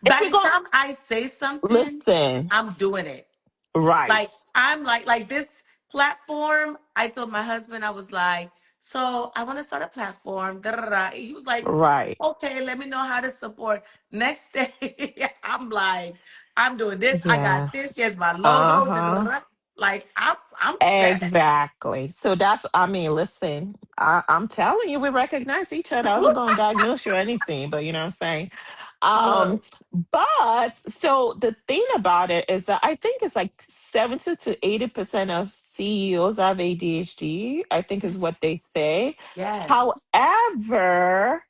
If By we're the gonna time I say something, listen, I'm doing it. right, Like I'm like this platform. I told my husband, I was like, so I want to start a platform. Da, da, da, da. He was like, right, okay, let me know how to support. Next day, I'm like, I'm doing this. I got yeah, this. Here's my uh logo. Da, da, da, huh. da. Like I'm set. Exactly. So I mean, listen, I'm telling you, we recognize each other. I wasn't going to diagnose you or anything, but you know what I'm saying? Um, Look, but so the thing about it is that I think it's like 70 to 80% of CEOs have ADHD, I think is what they say. yes. However,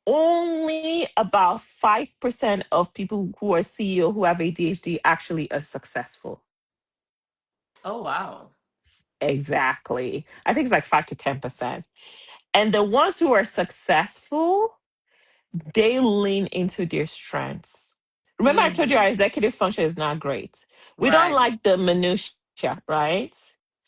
only about 5% of people who are CEO who have ADHD actually are successful. Oh wow. Exactly. I think it's like 5 to 10%. And the ones who are successful, they lean into their strengths. Remember, I told you our Mm, executive function is not great. We don't right. like the minutia, right?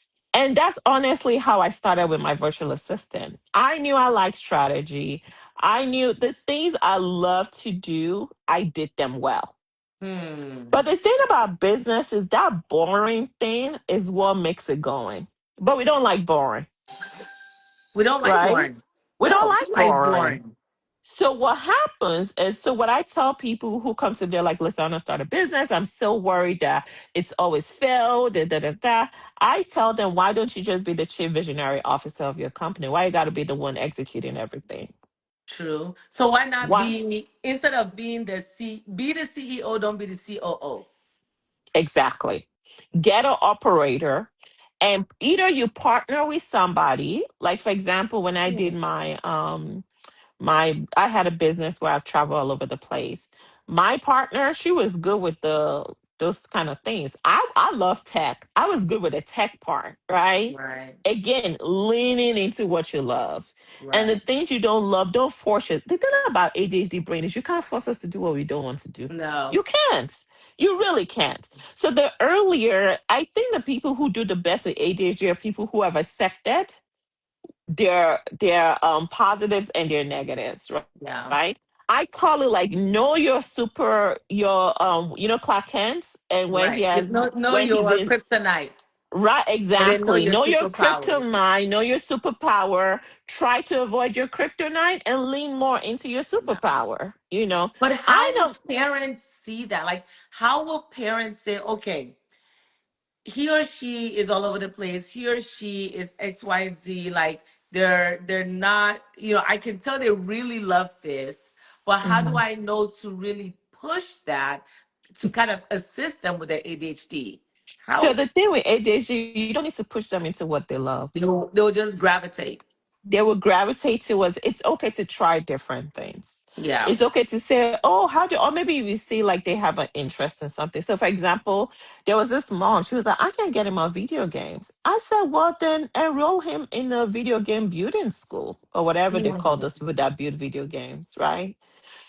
And that's honestly how I started with my virtual assistant. I knew I liked strategy. I knew the things I love to do, I did them well. Hmm. But the thing about business is that boring thing is what makes it going. But we don't like boring, We don't like right? boring. We don't No, who like likes boring. boring? So what happens is, so what I tell people who come to me, they're like, listen, I'm gonna start a business. I'm so worried that it's always failed. Da, da, da, da. I tell them, why don't you just be the chief visionary officer of your company? Why you gotta be the one executing everything? True. So why not Why? be instead of being be the CEO, don't be the COO. Exactly. Get an operator, and either you partner with somebody, like for example, when I did Hmm. my I had a business where I've traveled all over the place. My partner, she was good with those kind of things. I love tech. I was good with the tech part, right? Right. Again, leaning into what you love. And the Right. things you don't love, don't force it. The thing about ADHD brain is you can't force us to do what we don't want to do. No. You can't. You really can't. So the earlier, I think the people who do the best with ADHD are people who have accepted their positives and their negatives, Yeah. right? I call it like know your super your Clark Kent, and Right. You know when he's your in, kryptonite, right, and then know exactly, your know your superpowers. kryptonite, know your superpower. Try to avoid your kryptonite and lean more into your Yeah. superpower. But I how will know. parents see that? Like, how will parents say, okay, he or she is all over the place. He or she is XYZ. Like they're not, I can tell they really love this, but how do Mhm. I know to really push that to kind of assist them with their ADHD? So How the thing with ADHD, you don't need to push them into what they love. they'll just gravitate. They will gravitate towards, it's okay to try different things. Yeah. It's okay to say, oh, or maybe you see like they have an interest in something. So for example, there was this mom, she was like, I can't get him on video games. I said, well then enroll him in a video game building school or whatever they call those Mm. people that build video games, right?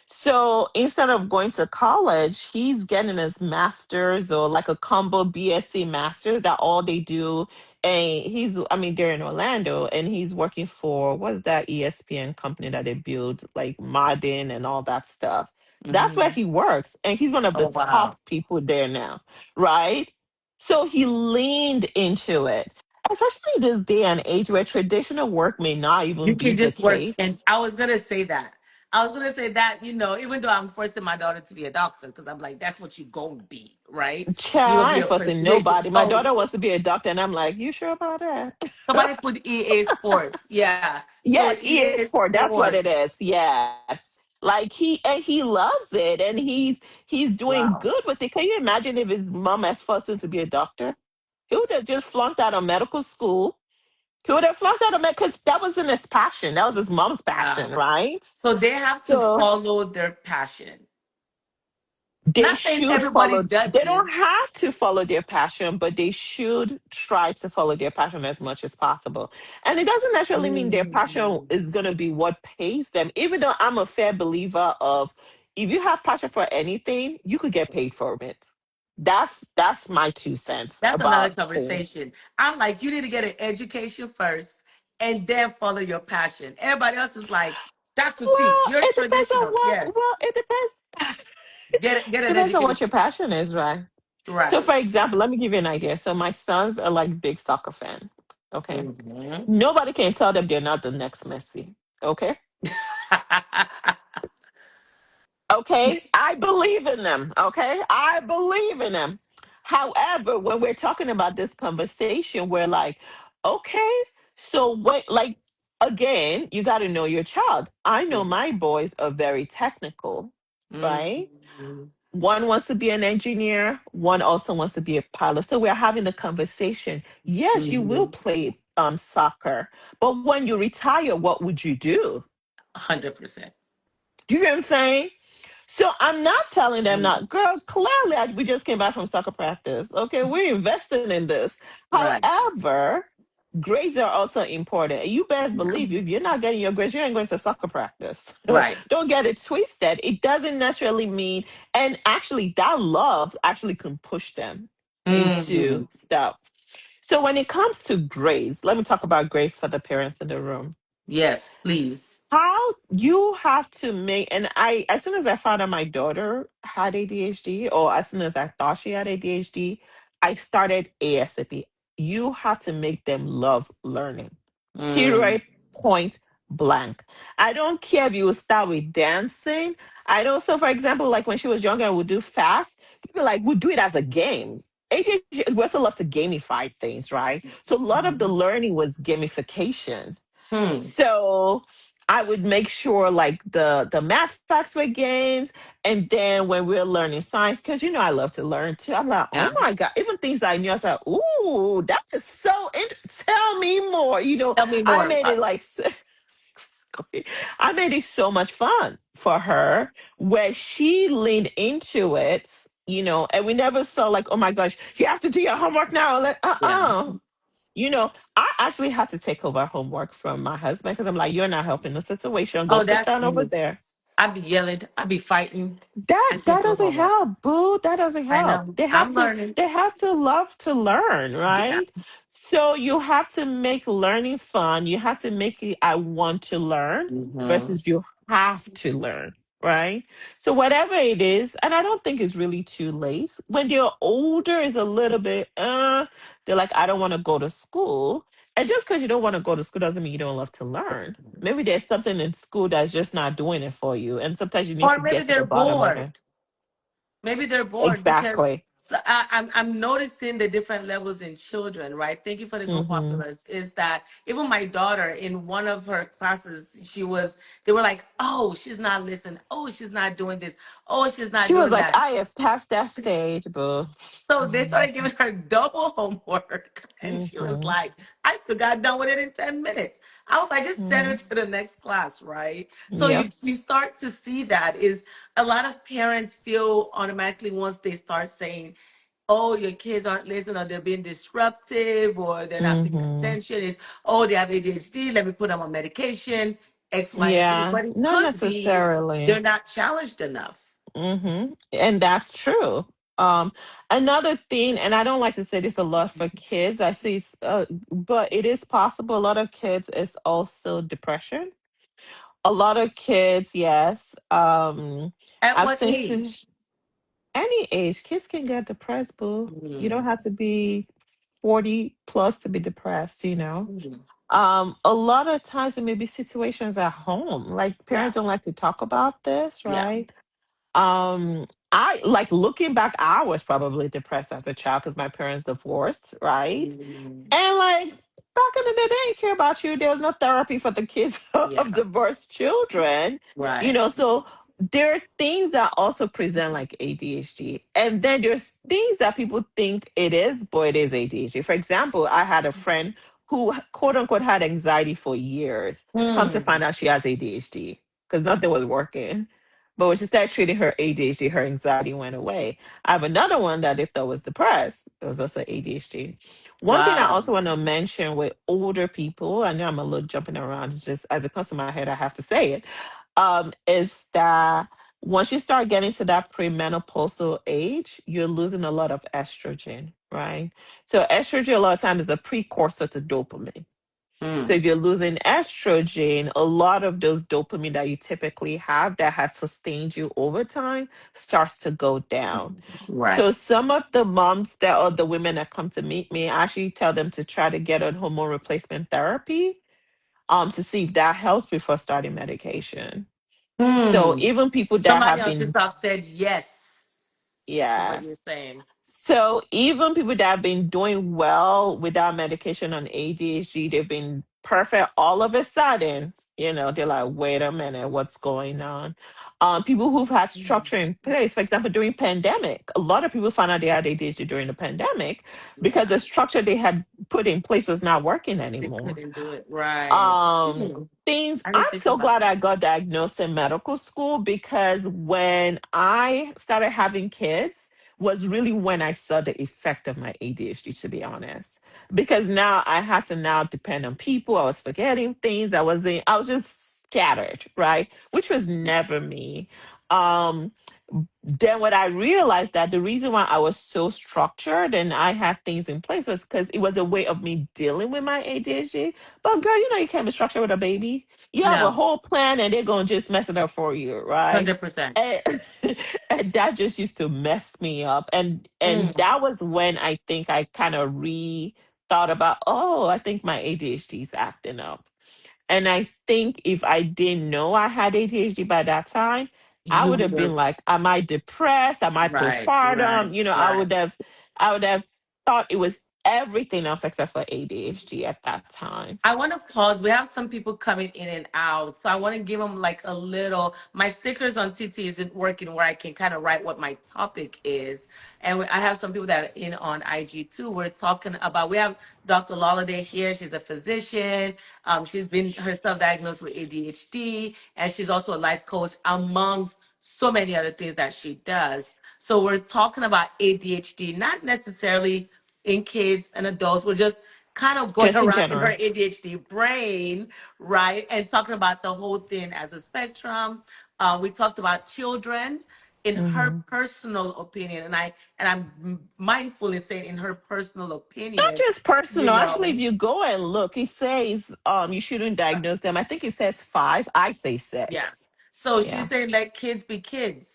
So instead of going to college, he's getting his master's or like a combo BSc master's that all they do. And I mean, they're in Orlando and he's working for, what's that ESPN company that they build like Madden and all that stuff. That's where Hmm. he works. And he's one of the Oh wow. top people there now, right? So he leaned into it, especially this day and age where traditional work may not even You be can the just work. And case. I was gonna say that. I was gonna say that, even though I'm forcing my daughter to be a doctor, because I'm like, that's what you gonna be, right? Child, You're gonna I be ain't a fussing precision. nobody. My Oh, daughter wants to be a doctor, and I'm like, you sure about that? somebody put EA Sports. Yeah. So Yes, EA EA Sport. That's what it Sports. is. Yes. Like he loves it, and he's doing Wow. good with it. Can you imagine if his mom has forced him to be a doctor? He would have just flunked out of medical school. He would have flunked out of med because that wasn't his passion. That was his mom's Yeah. passion, right? So they have to So follow their passion. They Not saying should everybody follow, does they it. don't have to follow their passion, but they should try to follow their passion as much as possible. And it doesn't necessarily mean their passion Mm. is going to be what pays them, even though I'm a fair believer of, if you have passion for anything, you could get paid for it. That's my 2 cents That's another about pay. conversation. I'm like, you need to get an education first and then follow your passion. Everybody else is like, Dr. T, Well, you're it depends on traditional. what, Yes. well, it depends. Get an Depends on what your education. passion is, right? So, Right. for example, let me give you an idea. So, my sons are like big soccer fan. Okay. Hmm. Nobody can tell them they're not the next Messi. Okay. Okay. I believe in them. Okay. I believe in them. However, when we're talking about this conversation, we're like, okay, so what, like, again, you got to know your child. I know my boys are very technical, right? Hmm. One wants to be an engineer, one also wants to be a pilot. So we're having a conversation. Yes, you will Hmm. play soccer, but when you retire, what would you do? 100%. Do you get what I'm saying? So I'm not telling them not, girls, clearly we just came back from soccer practice. Okay, we're investing in this. Right. However, grades are also important. And you best believe if you're not getting your grades, you ain't going to soccer practice. Right. Don't get it twisted. It doesn't necessarily mean, and actually, that love actually can push them Hmm. into stuff. So when it comes to grades, let me talk about grades for the parents in the room. Yes, please. How you have to make, and I, as soon as I found out my daughter had ADHD, or as soon as I thought she had ADHD, I started ASAP. You have to make them love learning. Mm. Period. Point blank. I don't care if you would start with dancing. I don't. So, for example, like when she was younger, I would do fast. People like would do it as a game. ADHD, we also love to gamify things, right? So a lot of the learning was gamification. Hmm. So I would make sure like the math facts were games, and then when we're learning science, because you know I love to learn too. I'm like, oh Yeah. my god, even things I knew, I was like, ooh, that is so. Tell me more. Tell me I more. made it like. I made it so much fun for her where she leaned into it, and we never saw like, oh my gosh, you have to do your homework now. Like, Yeah. I actually had to take over homework from my husband because I'm like, you're not helping the situation. Go Oh, sit that's down over me. there. I'd be yelling. I'd be fighting. That I can't that do doesn't homework. help, boo. That doesn't I help. know. They have I'm to learning. they have to love to learn, Yeah. right? So you have to make learning fun. You have to make it I want to learn Hmm. versus you have to learn, right? So whatever it is, and I don't think it's really too late. When they're older, is a little bit they're like, I don't want to go to school. And just because you don't want to go to school doesn't mean you don't love to learn. Maybe there's something in school that's just not doing it for you. And sometimes you need Or to maybe get to the they're bottom of bored. it. Maybe they're bored because Exactly. so I'm noticing the different levels in children, right? Thank you for the Mm-hmm. co-populars. Is that even my daughter in one of her classes, they were like, oh, she's not listening. Oh, she's not doing this. Oh, she's not She was doing like, that. I have passed that stage, boo. So they started giving her double homework. And she was Mm-hmm. like, I still got done with it in 10 minutes. I was like, just send her Mm-hmm. to the next class, right? So Yep. you start to see that is a lot of parents feel automatically once they start saying, oh, your kids aren't listening or they're being disruptive or they're not paying Mm-hmm. attention is, oh, they have ADHD, let me put them on medication, X, Y, and Z. Yeah. But it Not could be they're necessarily. not challenged enough. Mm-hmm. And that's true. Um, Another thing, and I don't like to say this a lot for kids, but it is possible. A lot of kids is also depression. A lot of kids, yes. At I've what seen age? any age, kids can get depressed, boo. You don't Mm. have to be 40 plus to be depressed. Mm. A lot of times there may be situations at home. Like Yeah. parents don't like to talk about this, Yeah. right? I like looking back, I was probably depressed as a child because my parents divorced, right? Mm. And like back in the day, they didn't care about you. There was no therapy for the kids Yeah. of divorced children, Right. So there are things that also present like ADHD. And then there's things that people think it is, but it is ADHD. For example, I had a friend who quote unquote had anxiety for years. Come to Hmm. find out she has ADHD because nothing was working. But when she started treating her ADHD, her anxiety went away. I have another one that they thought was depressed. It was also ADHD. One thing I Wow. also want to mention with older people, I know I'm a little jumping around, it's just as it comes to my head, I have to say it, is that once you start getting to that premenopausal age, you're losing a lot of estrogen, right? So estrogen a lot of times is a precursor to dopamine. So Mm. if you're losing estrogen, a lot of those dopamine that you typically have that has sustained you over time starts to go down. Right. So some of the moms that or the women that come to meet me, I actually tell them to try to get on hormone replacement therapy to see if that helps before starting medication. So Hmm. even people that Somebody have on been, TikTok said yes to what you're yes. saying. So even people that have been doing well without medication on ADHD, they've been perfect. All of a sudden, they're like, wait a minute, what's going on? People who've had structure in place, for example, during pandemic, a lot of people found out they had ADHD during the pandemic because Yeah. the structure they had put in place was not working They anymore. couldn't do it. Right. Hmm. Things I didn't I'm think so about glad that. I got diagnosed in medical school because when I started having kids was really when I saw the effect of my ADHD, to be honest. Because now I had to now depend on people. I was forgetting things. I was just scattered, right? Which was never me. Um then when I realized that the reason why I was so structured and I had things in place was because it was a way of me dealing with my ADHD. But girl, you can't be structured with a baby. You have a No, whole plan and they're gonna just mess it up for you, right? 100%. And, and that just used to mess me up. And Mm. that was when I think I kind of re thought about, oh, I think my ADHD is acting up. And I think if I didn't know I had ADHD by that time, I You would would have been have. like, am I depressed? Am I Right, right, postpartum? right. I would have thought it was everything else except for ADHD at that time. I want to pause. We have some people coming in and out. So I want to give them like a little. My stickers on TT isn't working where I can kind of write what my topic is. And I have some people that are in on IG too. We're talking about, we have Dr. Lola here. She's a physician. She's been herself diagnosed with ADHD, and she's also a life coach amongst so many other things that she does. So we're talking about ADHD, not necessarily in kids and adults. We're just kind of going Just in around in her general. ADHD brain, right? And talking about the whole thing as a spectrum. We talked about children in her Hmm. personal opinion, and I'm mindful in saying in her personal Not opinion, just you personal. Actually, if know. you go and look, it says you shouldn't diagnose them. I think it says 5. I say Yeah. 6. So she's Yeah. saying, let kids be kids.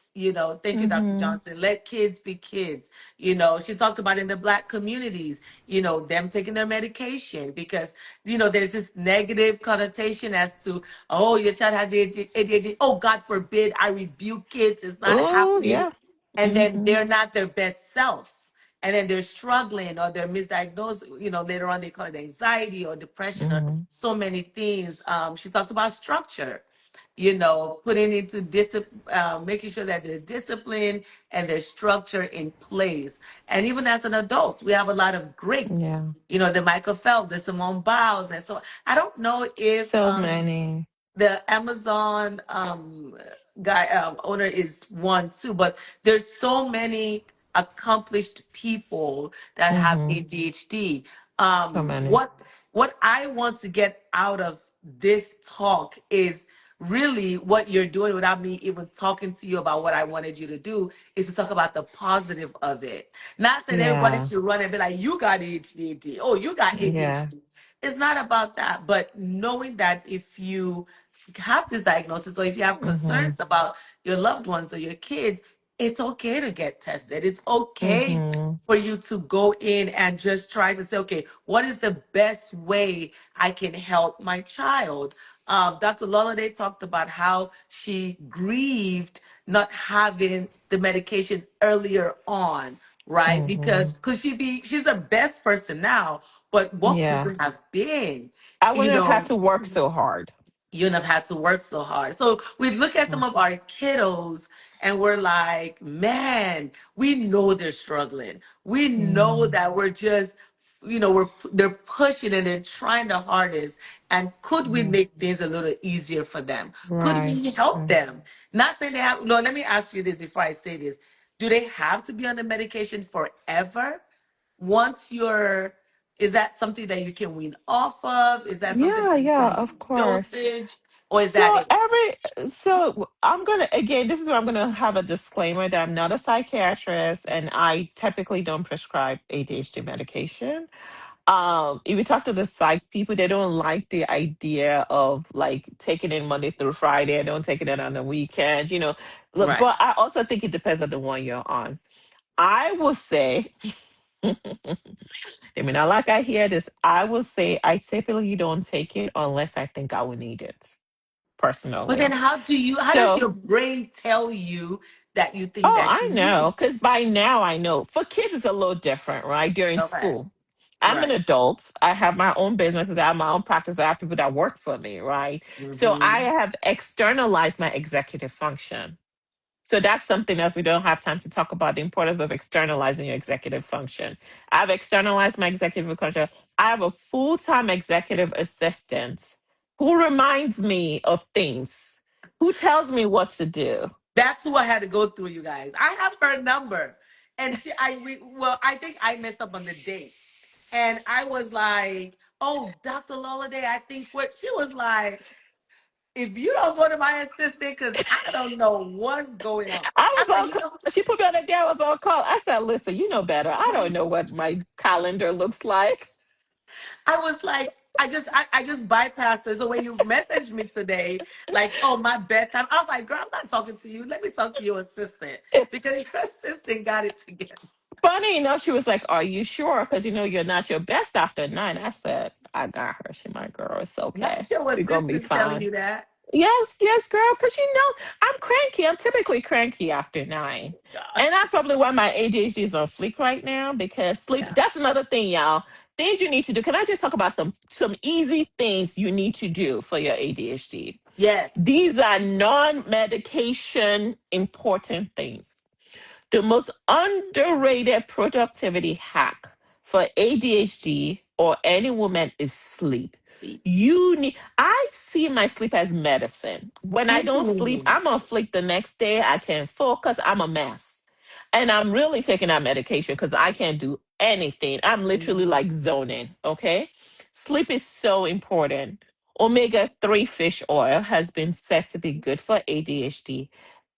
Thank you, Dr. Hmm. Johnson. Let kids be kids. She talked about in the Black communities, them taking their medication because, there's this negative connotation as to, oh, your child has ADHD. Oh, God forbid, I rebuke kids. It's not Oh, happening. yeah. And then Hmm. they're not their best self. And then they're struggling or they're misdiagnosed. Later on they call it anxiety or depression or Hmm. so many things. She talked about structure, putting into discipline, making sure that there's discipline and there's structure in place. And even as an adult, we have a lot of greats, Yeah. the Michael Phelps, the Simone Biles. And so I don't know if So many. the Amazon guy owner is one too, but there's so many accomplished people that have Hmm. ADHD. So many. What I want to get out of this talk is really what you're doing without me even talking to you about what I wanted you to do is to talk about the positive of it. Not that everybody Yeah. should run and be like, you got ADHD. Oh, you got Yeah. ADHD. It's not about that, but knowing that if you have this diagnosis or if you have Hmm. concerns about your loved ones or your kids, it's okay to get tested. It's okay Hmm. for you to go in and just try to say, okay, what is the best way I can help my child? Dr. Lola talked about how she grieved not having the medication earlier on, right? Hmm. Because could she's the best person now, but what could Yeah. it have been? I You wouldn't have had know, to work so hard. you wouldn't have had to work so hard. So we look at some of our kiddos and we're like, man, we know they're struggling. We know Mm-hmm. that we're just, they're pushing and they're trying the hardest. And could we Mhm. make things a little easier for them? Could Right. we help Right. them? Not saying they have, no, let me ask you this before I say this. Do they have to be on the medication forever? Once you're, is that something that you can wean off of? Is that something Yeah, that you yeah, can of reduce course. dosage? Or is that So it? I'm gonna, again, this is where I'm gonna have a disclaimer that I'm not a psychiatrist and I typically don't prescribe ADHD medication. If you talk to the psych people, they don't like the idea of like taking it Monday through Friday. I don't take it in on the weekends, Look, Right. but I also think it depends on the one you're on. I will say, I mean, I like I hear this. I will say I typically don't take it unless I think I will need it But then personally. how does So, your brain tell you that you think oh, that I you need know, it? because by now I know. For kids, it's a little different, right? During Okay. school. I'm an Right. adult. I have my own business because I have my own practice. I have people that work for me, right? So I Mm-hmm. have externalized my executive function. So that's something else we don't have time to talk about the importance of externalizing your executive function. I've externalized my executive function. I have a full time executive assistant who reminds me of things, who tells me what to do. That's who I had to go through, you guys. I have her number. And well, I think I messed up on the date. And I was like, oh, Dr. Lola Day, I think what she was like, if you don't go to my assistant, because I don't know what's going on. I I'm was like, on you call. know, She put me on the day. I was on call. I said, listen, you know better. I don't know what my calendar looks like. I was like, I just bypassed her. So when you messaged me today, like, oh, my bedtime, I was like, girl, I'm not talking to you. Let me talk to your assistant because your assistant got it together. Funny enough, she was like, are you sure? Because you know you're not your best after 9. I said, I got her. She my girl. It's okay. Not your We're going to be assistant telling fine. you that. Yes, yes, girl. Because I'm cranky. I'm typically cranky after 9. God. And that's probably why my ADHD is on fleek right now because sleep, Yeah. that's another thing, y'all. Things you need to do. Can I just talk about some easy things you need to do for your ADHD? Yes. These are non-medication important things. The most underrated productivity hack for ADHD or any woman is sleep. I see my sleep as medicine. When I don't sleep, Mm. I'm on fleek the next day. I can't focus. I'm a mess. And I'm really taking that medication because I can't do anything. I'm literally like zoning. Okay. Sleep is so important. Omega 3 fish oil has been said to be good for ADHD.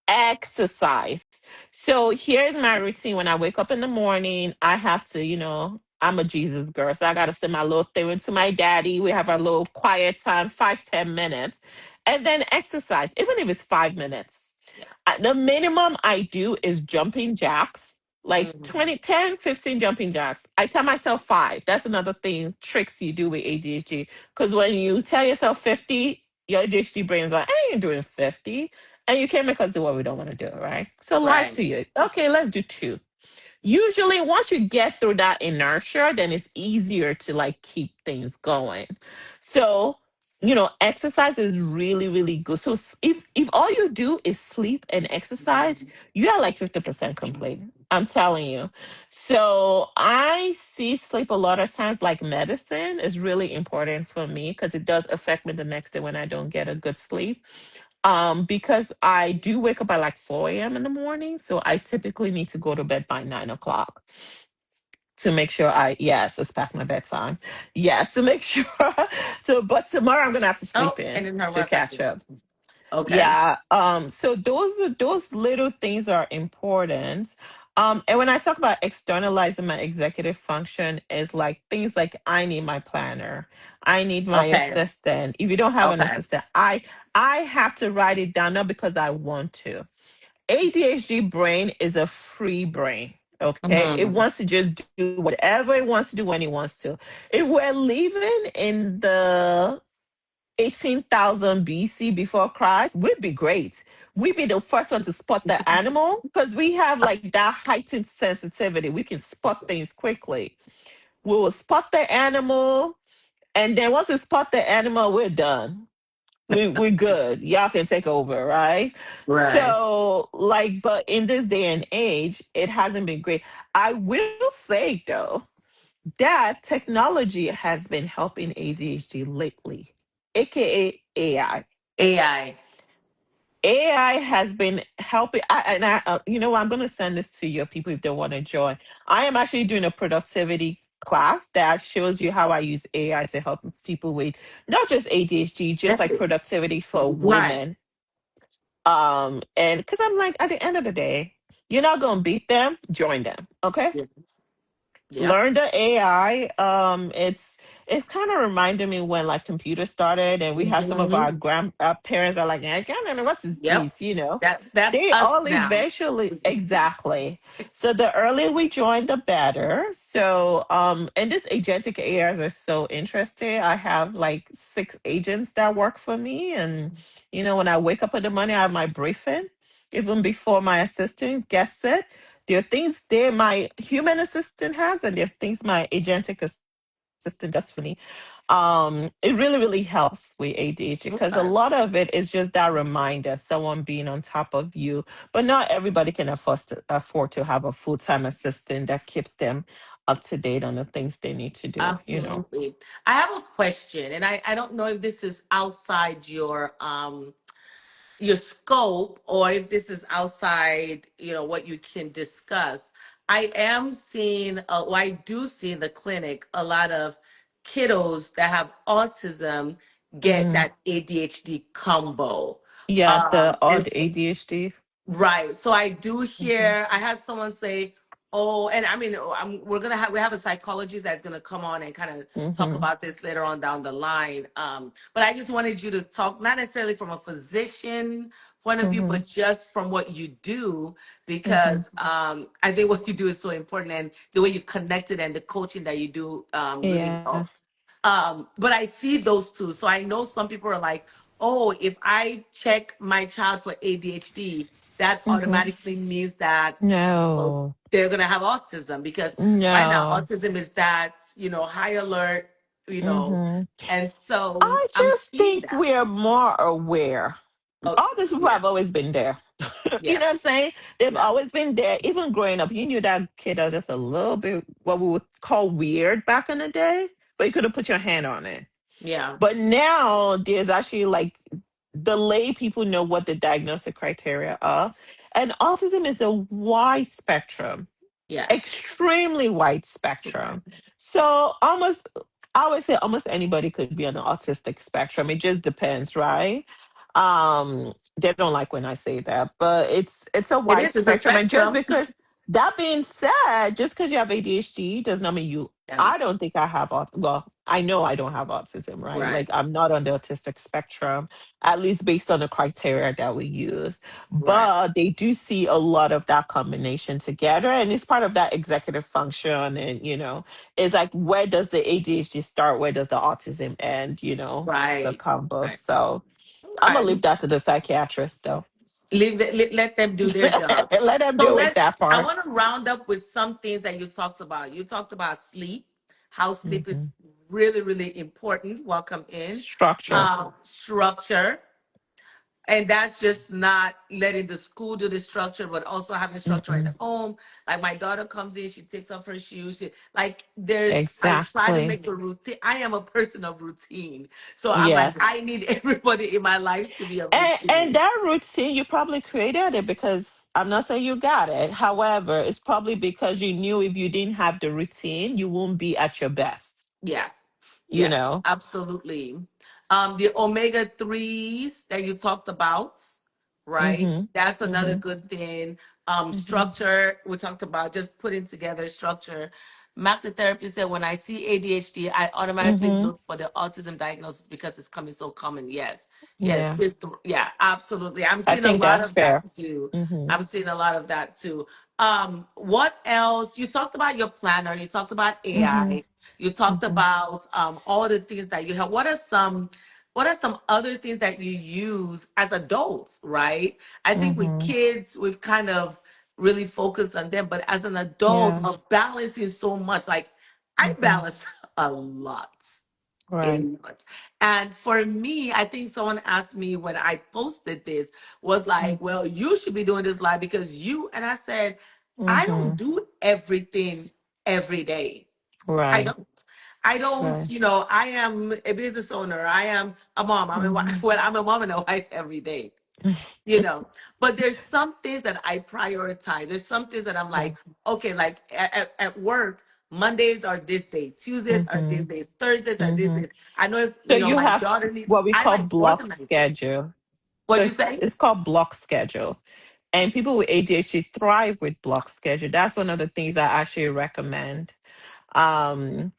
Exercise. So here's my routine. When I wake up in the morning, I have to, I'm a Jesus girl. So I got to send my little thing to my daddy. We have our little quiet time, 5, 10 minutes, and then exercise, even if it's 5 minutes. Yeah. The minimum I do is jumping jacks, like Mm. 20, 10, 15 jumping jacks. I tell myself 5. That's another thing, tricks you do with ADHD. Because when you tell yourself 50, your ADHD brain's like, I ain't doing 50. And you can't make us do what we don't want to do, right? So lie Right. to you. Okay, let's do 2. Usually, once you get through that inertia, then it's easier to like keep things going. So, exercise is really, really good. So if all you do is sleep and exercise, you are like 50% complete. I'm telling you. So I see sleep a lot of times like medicine is really important for me because it does affect me the next day when I don't get a good sleep. Because I do wake up at like 4 a.m. in the morning, so I typically need to go to bed by 9 o'clock to make sure yes, it's past my bedtime. Yes, to make sure. But tomorrow I'm gonna have to Oh, sleep and in then her to Wi-Fi catch came up. on. Okay. Yeah. So those little things are important. And when I talk about externalizing my executive function, is like things like I need my planner, I need my Okay. assistant. If you don't have an Okay. assistant, I have to write it down not because I want to. ADHD brain is a free brain. Okay, it Mm. wants to just do whatever it wants to do when it wants to. If we're living in the 18,000 BC before Christ, we'd be great. We'd be the first one to spot the animal because we have like that heightened sensitivity. We can spot things quickly. We will spot the animal, and then once we spot the animal, we're done. We're good. Y'all can take over, right? Right. So, like, but in this day and age, it hasn't been great. I will say though that technology has been helping ADHD lately. aka AI. AI. AI has been helping. You know, I'm going to send this to your people if they want to join. I am actually doing a productivity class that shows you how I use AI to help people with not just ADHD, just like Definitely. productivity for Right. women. And because I'm like, at the end of the day, you're not going to beat them, join them. Okay. Yes. Yep. Learn the AI. It's kind of reminded me when like computers started, and we had some of our Hmm. grandparents are like, I can't know what's Yep. this, you know. That's They us all now. eventually exactly. So the earlier we join, the better. So and this agentic AIs are so interesting. I have like 6 agents that work for me, and you know, when I wake up in the morning, I have my briefing even before my assistant gets it. There are things there my human assistant has, and there's things my agentic assistant does for me. It really helps with ADHD because a lot Okay. of it is just that reminder, someone being on top of you. But not everybody can afford to have a full time assistant that keeps them up to date on the things they need to do. You know. Absolutely. I have a question, and I don't know if this is outside your scope or if this is outside, what you can discuss. I am seeing, well, I do see in the clinic a lot of kiddos that have autism get Mm, that ADHD combo. yeah, the And odd ADHD. Right. So I do Hmm. hear, I had someone say, oh, and I mean, we have a psychologist that's gonna come on and kind of talk Hmm. about this later on down the line. But I just wanted you to talk, not necessarily from a physician point of view, Hmm. but just from what you do, Hmm. because I think what you do is so important, and the way you connect it and the coaching that you do really Yes. helps. But I see those two. So I know some people are like, oh, if I check my child for ADHD, that Hmm. automatically means that No. they're going to have autism, because right now No. autism is that, high alert, you know, Hmm. and so I I'm just seeing think that. we're more aware. Oh, All these people yeah, have always been there. You yeah, know what I'm saying? They've yeah, always been there. Even growing up, you knew that kid was just a little bit what we would call weird back in the day, but you couldn't put your hand on it. yeah, But now there's actually like the lay people know what the diagnostic criteria are. And autism is a wide spectrum, yeah. extremely wide Right, spectrum. So almost, I would say almost anybody could be on the autistic spectrum. It just depends, right? They don't like when I say that, but it's a it wide is, it's a spectrum. And just spectrum. because that being said, just because you have ADHD does not mean you. Yeah, I don't think I have well, I know I don't have autism, right? right, Like I'm not on the autistic spectrum, at least based on the criteria that we use. right, But they do see a lot of that combination together, and it's part of that executive function. And it's like, where does the ADHD start? Where does the autism end? The right, combo. right. So I'm gonna Okay. leave that to the psychiatrist, though. Let them do their jobs. Let them So deal with that I part. want to round up with some things that you talked about. You talked about sleep, how sleep Hmm. is really, really important. Welcome in. Structure. Structure, and that's just not letting the school do the structure, but also having structure at Mm-mm. home. Like my daughter comes in, she takes off her shoes. Like I try to Exactly. make a routine. I am a person of routine. So I'm like, Yes. I need everybody in my life to be a And routine. that routine, you probably created it because I'm not saying you got it. However, it's probably because you knew if you didn't have the routine, you won't be at your best. Yeah. You Yeah, know? absolutely. The omega 3s that you talked about, right? Mm-hmm. That's another Mm-hmm. good thing. Mm-hmm. Structure, we talked about just putting together structure. Master therapy said, when I see ADHD, I automatically Mm-hmm. look for the autism diagnosis because it's coming so common. Yes, yes, Yeah. yeah, absolutely. I'm I seeing a think lot that's of that fair. too. Mm-hmm. I'm seeing a lot of that too. What else? You talked about your planner. You talked about Mm-hmm. AI. You talked Mm-hmm. about all the things that you have. What are some other things that you use as adults, right? I think with Mm-hmm. kids, we've kind of really focused on them, but as an adult, Yeah. of balancing so much, like I Mm-hmm. balance a lot. A Right. lot. And for me, I think someone asked me when I posted this, was like, well, you should be doing this live because and I said, I Mm-hmm. don't do everything every day. I Right. don't. I don't, Right. I am a business owner. I am a mom. Mhm. Well, I'm a mom and a wife every day, But there's some things that I prioritize. There's some things that I'm Right. like, okay, like at work, Mondays are this day, Tuesdays are this Mhm. days, Thursdays are this Mhm. days. I know if, So you my have daughter needs, what we I call like block organizing. schedule. So What'd you say? it's called block schedule. And people with ADHD thrive with block schedule. That's one of the things I actually recommend. Um,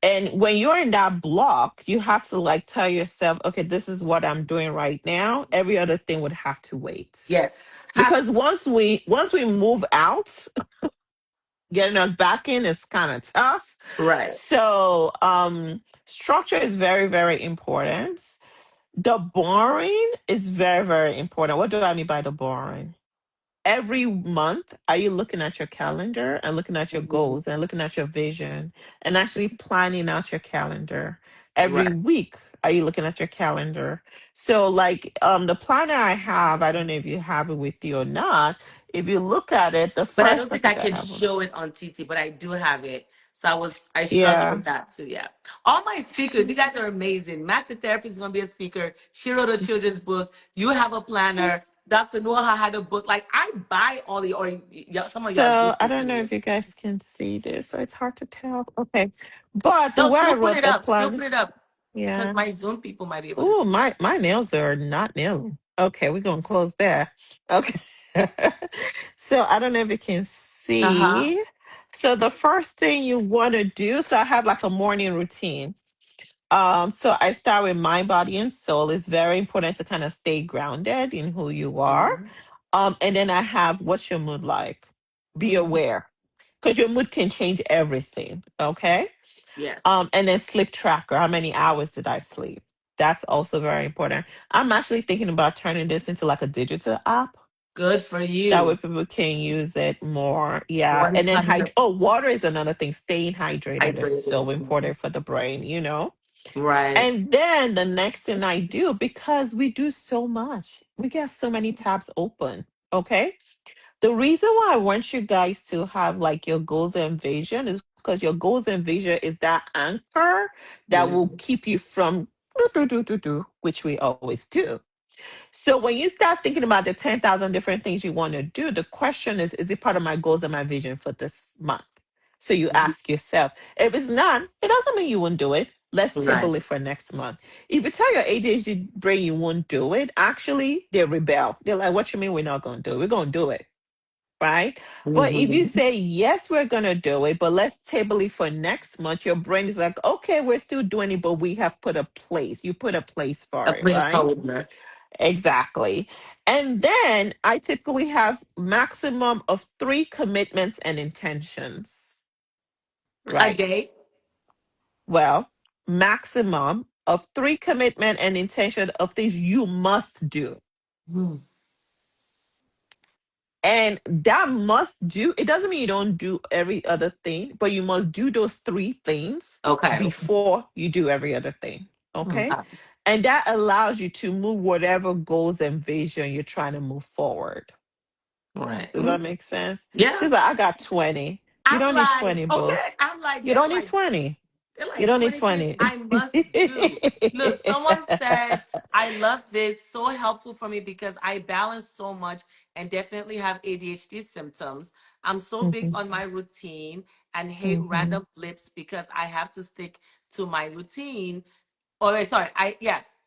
and when you're in that block, you have to like tell yourself, okay, this is what I'm doing right now. Every other thing would have to wait. Yes. Have Because once we move out, getting us back in is kind of tough. right. So structure is very, very important. The boring is very, very important. What do I mean by the boring? Every month, are you looking at your calendar and looking at your Mhm. goals and looking at your vision and actually planning out your calendar? Every Right. week, are you looking at your calendar? So, like the planner I have, I don't know if you have it with you or not. If you look at it, the But I first don't think I topic I can have on, show it on TT, but I do have it. So I struggled yeah. with that too. Yeah. All my speakers, you guys are amazing. Matt the therapist is gonna be a speaker. She wrote a children's book. You have a planner. Dr. Noah had a book. Like I buy all the or some of y'all do So I see don't know me. if you guys can see this, so it's hard to tell. Okay, but the No, way I still put wrote it the up. Still plan, put it up. Because yeah. my Zoom people might be able to Oh, see. my nails are not nailing. Okay, we're gonna close there. Okay. So I don't know if you can Uh-huh. see. So the first thing you want to do, so I have like a morning routine. So I start with mind, body, and soul. It's very important to kind of stay grounded in who you are. Hmm. And then I have what's your mood like? Be Hmm. aware. Because your mood can change everything. Okay. Yes. And then sleep tracker. How many hours did I sleep? That's also very important. I'm actually thinking about turning this into like a digital app. Good for That way you. people can use it more. Yeah. And then 100% water is another thing. Staying hydrated is so hydrated. important for the brain. Right. And then the next thing I do, because we do so much, we get so many tabs open. Okay. The reason why I want you guys to have like your goals and vision is because your goals and vision is that anchor that will Mhm. keep you from do, which we always do. So when you start thinking about the 10,000 different things you want to do, the question is it part of my goals and my vision for this month? So you ask yourself. If it's not, it doesn't mean you won't do it. Let's Right. table it for next month. If you tell your ADHD brain you won't do it, actually they rebel. They're like, what you mean we're not going to do it? We're going to do it, right? But if you Mhm. say, yes, we're going to do it, but let's table it for next month, your brain is like, okay, we're still doing it, but we have put a place. You put a place A for it, right? placeholder. Exactly. And then I typically have maximum of 3 commitments and intentions, A right? day. Well, maximum of 3 commitment and intention of things you must do. Hmm. And that must do, it doesn't mean you don't do every other thing, but you must do those 3 things Okay. before you do every other thing. Okay. Okay. And that allows you to move whatever goals and vision you're trying to move forward. Right. Does that make sense? Yeah. She's like, I got 20. You I'm don't need like, 20, boo. okay. I'm like, You don't need 20. they're You like don't need 20 things 20. I must do. Look, someone said, I love this. So helpful for me because I balance so much and definitely have ADHD symptoms. I'm so big Mhm, on my routine and hate mhm. random blips because I have to stick to my routine. Oh, wait, sorry. I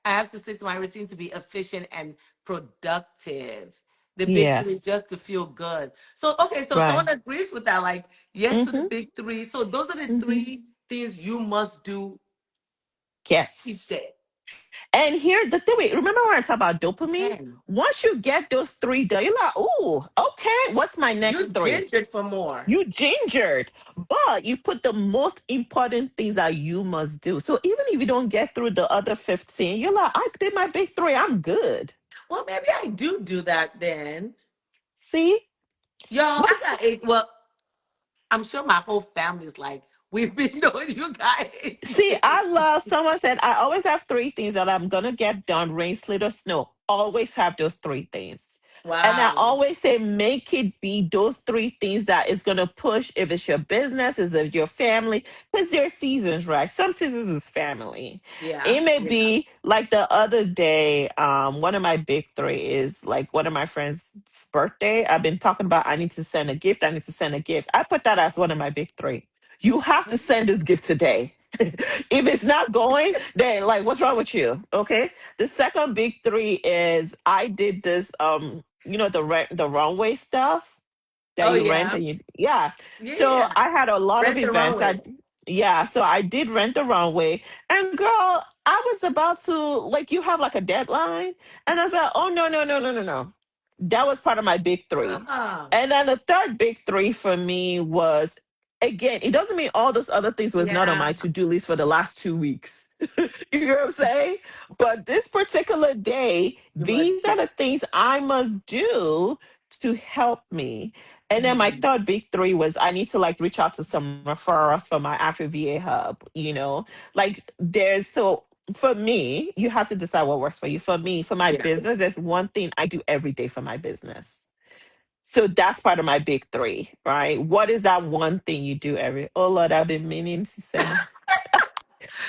have to stick to my routine to be efficient and productive. The big three is Yes. just to feel good. So okay, so Right. someone agrees with that. Like, yes to the Mm-hmm. big three. So those are the Mm-hmm. three things you must do each Yes. day. And here the thing, wait, remember when I talk about dopamine? Man, Once you get those 3 done, you're like, oh, okay, what's my you next 3? gingered for more. You gingered, but you put the most important things that you must do. So even if you don't get through the other 15, you're like, I did my big 3, I'm good. Well, maybe I do that then. See? Y'all, I What's got eight. Well, I'm sure my whole family's like, we've been knowing you guys. See, I love someone said I always have 3 things that I'm gonna get done, rain, sleet, or snow. Always have those 3 things. And I Wow. always say, make it be those three things that is going to push. If it's your business, is it your family? Because there are seasons, right? Some seasons is family. Yeah. It may Yeah. be like the other day. One of my big three is like one of my friends' birthday. I've been talking about. I need to send a gift. I need to send a gift. I put that as one of my big three. You have to send this gift today. If it's not going, then like, what's wrong with you? Okay. The second big three is I did this. The runway stuff that Oh you rent yeah. and you yeah. So Yeah. I had a lot of Rent the events. runway. So I did rent the runway, and girl, I was about to, like, you have like a deadline, and I was like, oh, no, no, no, no, no, no. That was part of my big three. Ah. And then the third big three for me was, again, it doesn't mean all those other things was not on Yeah. my to-do list for the last 2 weeks. You know what I'm saying? But this particular day, You must these are do. the things I must do to help me. And then my Mhm. third big three was I need to like reach out to some referrals for my Afro VA hub, Like for me, you have to decide what works for you. For me, for my Yeah. business, there's one thing I do every day for my business. So that's part of my big three, right? What is that one thing you do every? Oh Lord, I've been meaning to send.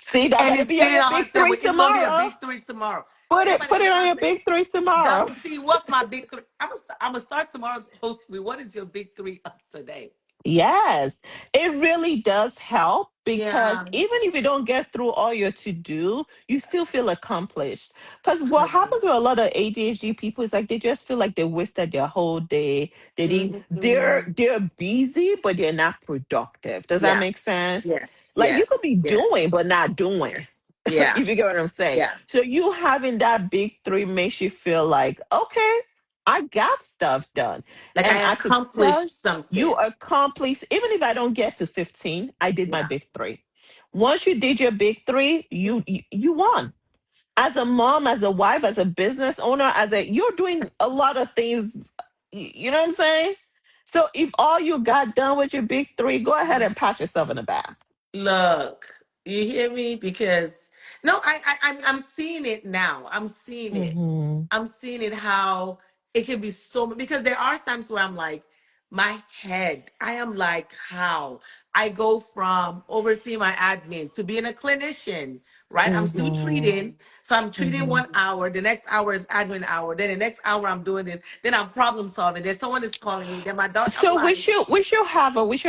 See, that And better it's be on sitting your on big her three table. It's gonna be a tomorrow. big three tomorrow. Put it, Everybody put it just on want your to say, big three tomorrow. Dr. T, what's my big three? I'm gonna start tomorrow's post to me. What is your big three of today? Yes, it really does help because Yeah. even if you don't get through all your to do, you still feel accomplished. Because what happens Mhm. with a lot of ADHD people is like they just feel like they wasted their whole day. They didn't, they're Mhm. they're busy, but they're not productive. Does that Yeah. make sense? Yes. Like you could Yes. be Yes. doing, but not doing. Yes. Yeah. If you get what I'm saying. Yeah. So you having that big three makes you feel like, okay, I got stuff done. Like And I I could tell accomplished you something. accomplished, even if I don't get to 15, I did my Yeah. big three. Once you did your big three, you won. As a mom, as a wife, as a business owner, you're doing a lot of things. You know what I'm saying? So if all you got done with your big three, go ahead and pat yourself in the back. Look, you hear me? Because no, I'm seeing it now. I'm seeing it. Mm-hmm. I'm seeing it how it can be so because there are times where I'm like, my head, I am like, how? I go from overseeing my admin to being a clinician, right? I'm still Mm-hmm. treating. So I'm treating Mm-hmm. 1 hour. The next hour is admin hour. Then the next hour I'm doing this. Then I'm problem solving. Then someone is calling me. Then my daughter, I'm So we like, should we should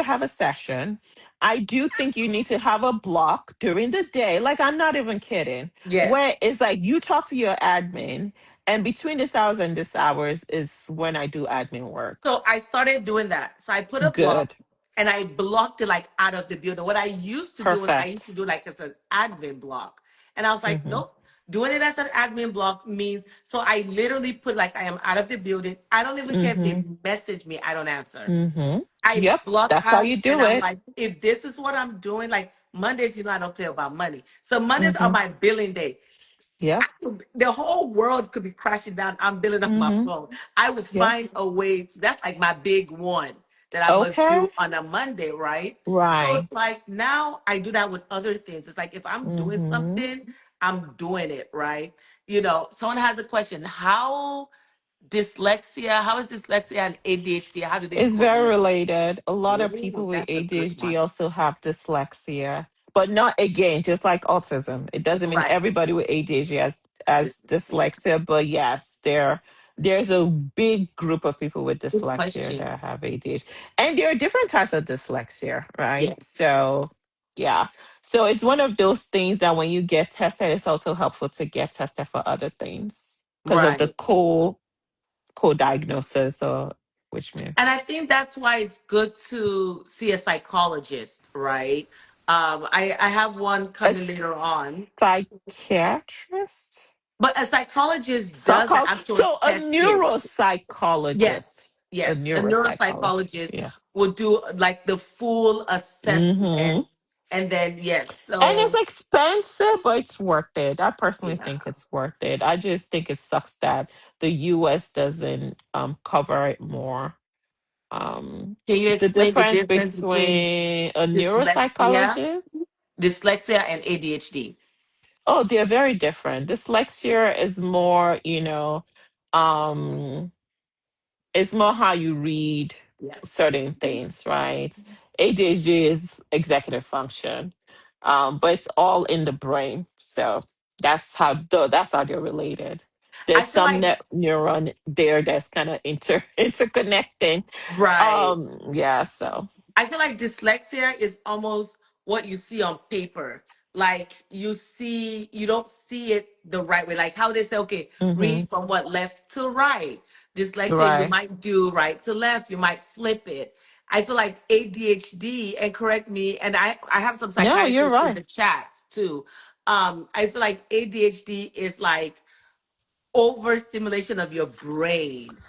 have a session. I do think you need to have a block during the day. Like I'm not even kidding. Where yes. it's like you talk to your admin, and between this hours and this hours is when I do admin work. So I started doing that. So I put a block Good. and I blocked it like out of the building. What I used to do was I used to Perfect. do like as an admin block. And I was like, Mm-hmm. nope. Doing it as an admin block means so I literally put like I am out of the building. I don't even care if Mm-hmm. they message me. I don't answer. Mm-hmm. I Yep. block That's how out you and do I'm it. like, if this is what I'm doing, like Mondays, I don't care about money. So Mondays are Mm-hmm. my billing day. Yep. The whole world could be crashing down. I'm billing on my Mm-hmm. phone. I would Yep. find a way to, that's like my big one that I must Okay. do on a Monday, right? So Right. it's like now I do that with other things. It's like if I'm doing Mm-hmm. something, I'm doing it, right? Someone has a question. How is dyslexia and ADHD? How do they It's very correlate? related. A lot of Ooh, people with that's a good ADHD one. also have dyslexia, but not again, just like autism. It doesn't mean Right. everybody with ADHD has Dyslexia. dyslexia, but yes, there's a big group of people with Good dyslexia question. that have ADHD. And there are different types of dyslexia, right? Yes. So yeah. So it's one of those things that when you get tested, it's also helpful to get tested for other things because of the Right. co-diagnosis or which means And I think that's why it's good to see a psychologist, right? I have one a coming later on, psychiatrist, but a psychologist does the actual so a testing. neuropsychologist, Yes, a yes. A neuropsychologist. neuropsychologist Yeah. will do like the full Hmm. assessment, and then yes. And it's So expensive, but it's worth it. I personally yeah. think it's worth it. I just think it sucks that the US doesn't cover it more. Um, Can you the explain the difference difference between between a dyslexia, neuropsychologist. dyslexia and ADHD? Oh, they're very different. Dyslexia is more, um, It's more how you read Yes. certain things, right? ADHD is executive function, but it's all in the brain. So that's how they're related. I There's feel some like, neuron there that's kind of interconnecting. right. Yeah. So. I feel like dyslexia is almost what you see on paper. Like you don't see it the right way. Like how they say, okay, Hmm. read from what left to right. Dyslexia, you Right. might do right to left. You might flip it. I feel like ADHD, and correct me, and I have some No, you're psychiatrists in right. the chats too. I feel like ADHD is like overstimulation of your brain.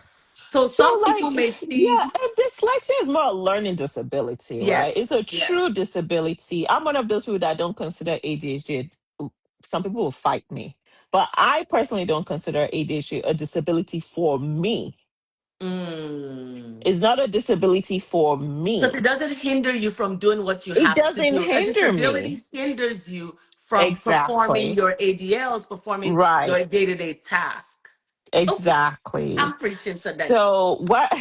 So So, some people like, may yeah, think, and dyslexia is more a learning disability, right? yes, It's a yes, true disability. I'm one of those people that don't consider ADHD. Some people will fight me, but I personally don't consider ADHD a disability for me. mm. It's not a disability for Because me. it doesn't hinder you from doing what you It have to doesn't do. A hinder me. disability hinders you from performing Exactly. your ADLs, performing Right. your day-to-day task. Okay, Exactly. I'm preaching today. So what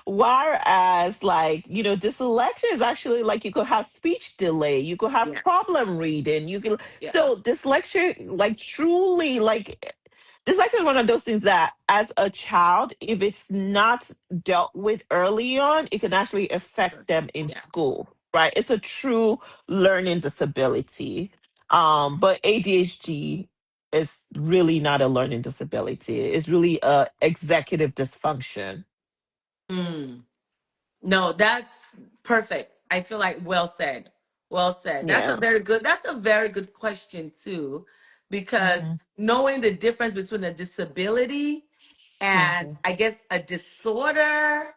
whereas like, dyslexia is actually like you could have speech delay, you could have Yeah, problem reading, you can yeah, so dyslexia like truly like dyslexia is one of those things that as a child, if it's not dealt with early on, it can actually affect them in yeah. school, right? It's a true learning disability. But ADHD is really not a learning disability. It's really a executive dysfunction. Mm. No, that's perfect. I feel like well said. Well said. Yeah. That's a very good question too, because Hmm. knowing the difference between a disability and Hmm. I guess a disorder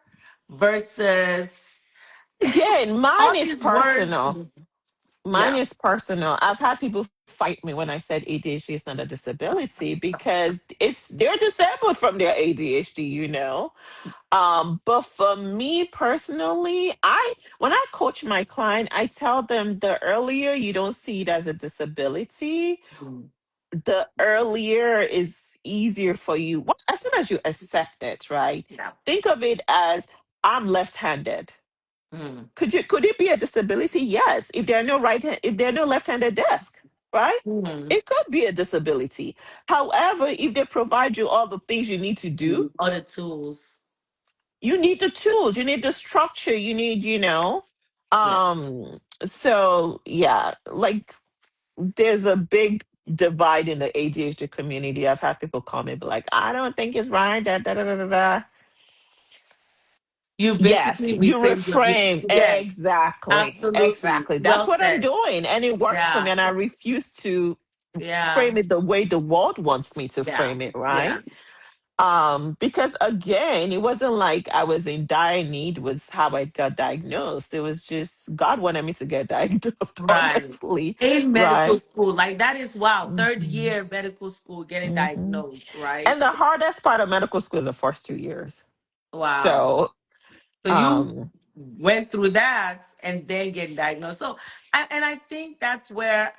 versus Again, mine all is these words. personal. Mine Yeah. is personal. I've had people fight me when I said ADHD is not a disability because they're disabled from their ADHD. But for me personally, I when I coach my client, I tell them the earlier you don't see it as a disability, Mm. the earlier is easier for you. As soon as you accept it, right? Yeah. Think of it as I'm left-handed. Mm. Could it be a disability? Yes. If there are no left-handed desk, right? Mm. It could be a disability. However, if they provide you all the things you need to do, Other tools. you need the tools, you need the structure, you need, Yeah. so yeah, like there's a big divide in the ADHD community. I've had people call me, be like, I don't think it's right. Da, da, da, da, da, da. You Yes, basically you reframe reframe. yes. Exactly. Absolutely. Exactly. That's Well what I'm said. doing. And it works for Yeah. me. And I refuse to Yeah. frame it the way the world wants me to Yeah. frame it, Yeah. right? Because again, it wasn't like I was in dire need was how I got diagnosed. It was just God wanted me to get diagnosed, Right. honestly. In medical Right. school. Like that is wow. Third Hmm. year medical school getting Hmm. diagnosed, right? And the hardest part of medical school is the first 2 years. Wow. So, So you um, went through that and then getting diagnosed. So and I think that's where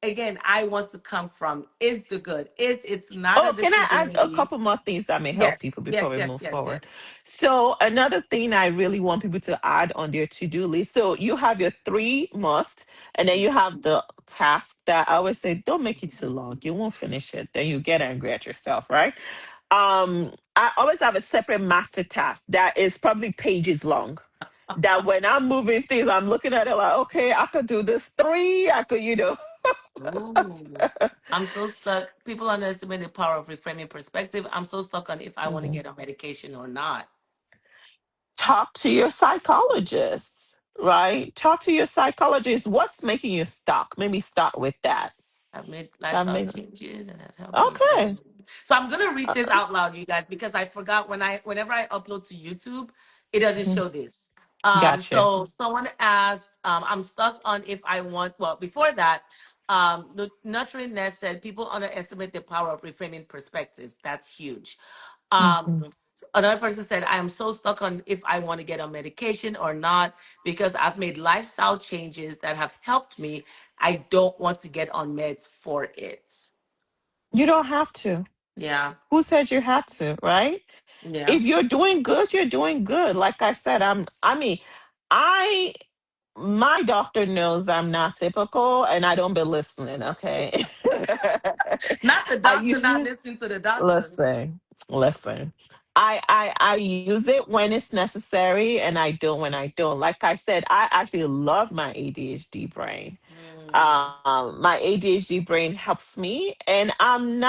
again I want to come from is the good. Is it's not a oh, can I add a disability. couple more things that may help Yes, people before yes, we yes, move yes, forward? yes. So, another thing I really want people to add on their to-do list. So, you have your three must, and then you have the task that I always say, don't make it too long. You won't finish it. Then you get angry at yourself, right? I always have a separate master task that is probably pages long. That when I'm moving things, I'm looking at it like, okay, I could do this three. I could. Ooh. I'm so stuck. People underestimate the power of reframing perspective. I'm so stuck on if I want to Mhm. get on medication or not. Talk to your psychologist, right? Talk to your psychologist. What's making you stuck? Maybe start with that. I've made That lifestyle may changes and have helped me. okay. So I'm gonna read Uh, this out loud, you guys, because I forgot whenever I upload to YouTube, it doesn't mhm. show this. Gotcha. So someone asked, I'm stuck on if I want. Well, before that, Nurturing Nest said people underestimate the power of reframing perspectives. That's huge. Um, Mhm. Another person said, I am so stuck on if I want to get on medication or not because I've made lifestyle changes that have helped me. I don't want to get on meds for it. You don't have to. Yeah. Who said you had to, right? If Yeah. you're doing good, you're doing good. Like I said, I my doctor knows I'm not typical and I don't be listening, okay? Not the I doctor not usually listening to the doctor. listen, listen. I use it when it's necessary and I don't when I don't. Like I said, I actually love my ADHD brain. Mm, My ADHD brain helps me, and I'm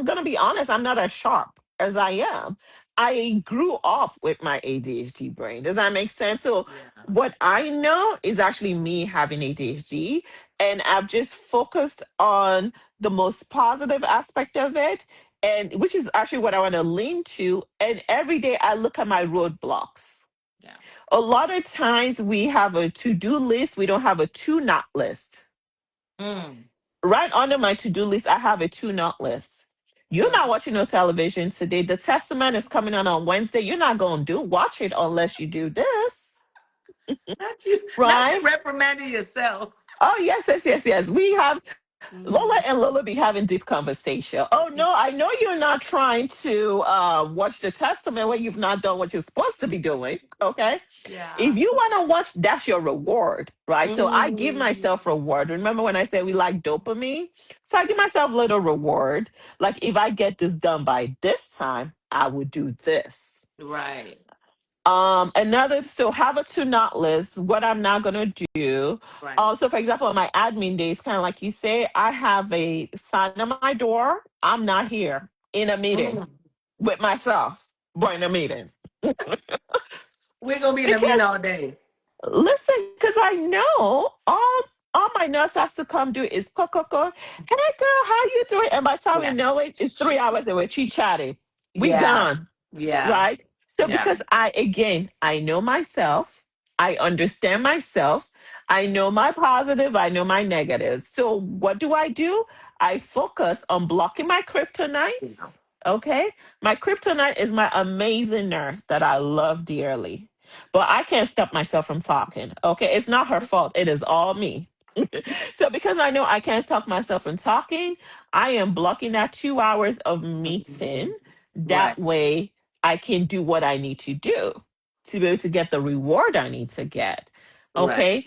gonna be honest, I'm not as sharp as I am. I grew up with my ADHD brain. Does that make sense? So yeah. what I know is actually me having ADHD, and I've just focused on the most positive aspect of it, and which is actually what I want to lean to. And every day I look at my roadblocks. Yeah. A lot of times we have a to-do list, we don't have a to-not list. Mm, Right under my to-do list, I have a to-not list. You're mm. not watching no television today. The Testament is coming on Wednesday. You're not going to do watch it unless you do this, Not you right? reprimanding yourself. Oh yes, yes, yes, yes. We have Lola Mm, and Lola be having deep conversation. Oh no, I know you're not trying to watch the Testament when you've not done what you're supposed to be doing. Okay, yeah. if you want to watch, that's your reward, right? So I give Mm, myself reward. Remember when I said we like dopamine? So I give myself a little reward. Like if I get this done by this time, I would do this. right. Another, so have a to not list, what I'm not gonna do. Right. So for example, on my admin days, kind of like you say, I have a sign on my door. I'm not here in a meeting Mm. with myself, but in a meeting. We're gonna be in the meeting Because all day. listen, because I know all my nurse has to come do is cook. Hey girl, how you doing? And by the time we Yeah. know it, it's 3 hours and we're chit chatting. We Yeah. gone, Yeah. right? So Yeah. because I know myself, I understand myself, I know my positive, I know my negatives. So what do? I focus on blocking my Yeah. kryptonites. Okay. My kryptonite is my amazing nurse that I love dearly. But I can't stop myself from talking. Okay. It's not her fault. It is all me. So because I know I can't stop myself from talking, I am blocking that 2 hours of meeting. Mhm. Right. That way I can do what I need to do to be able to get the reward I need to get. Right. Okay.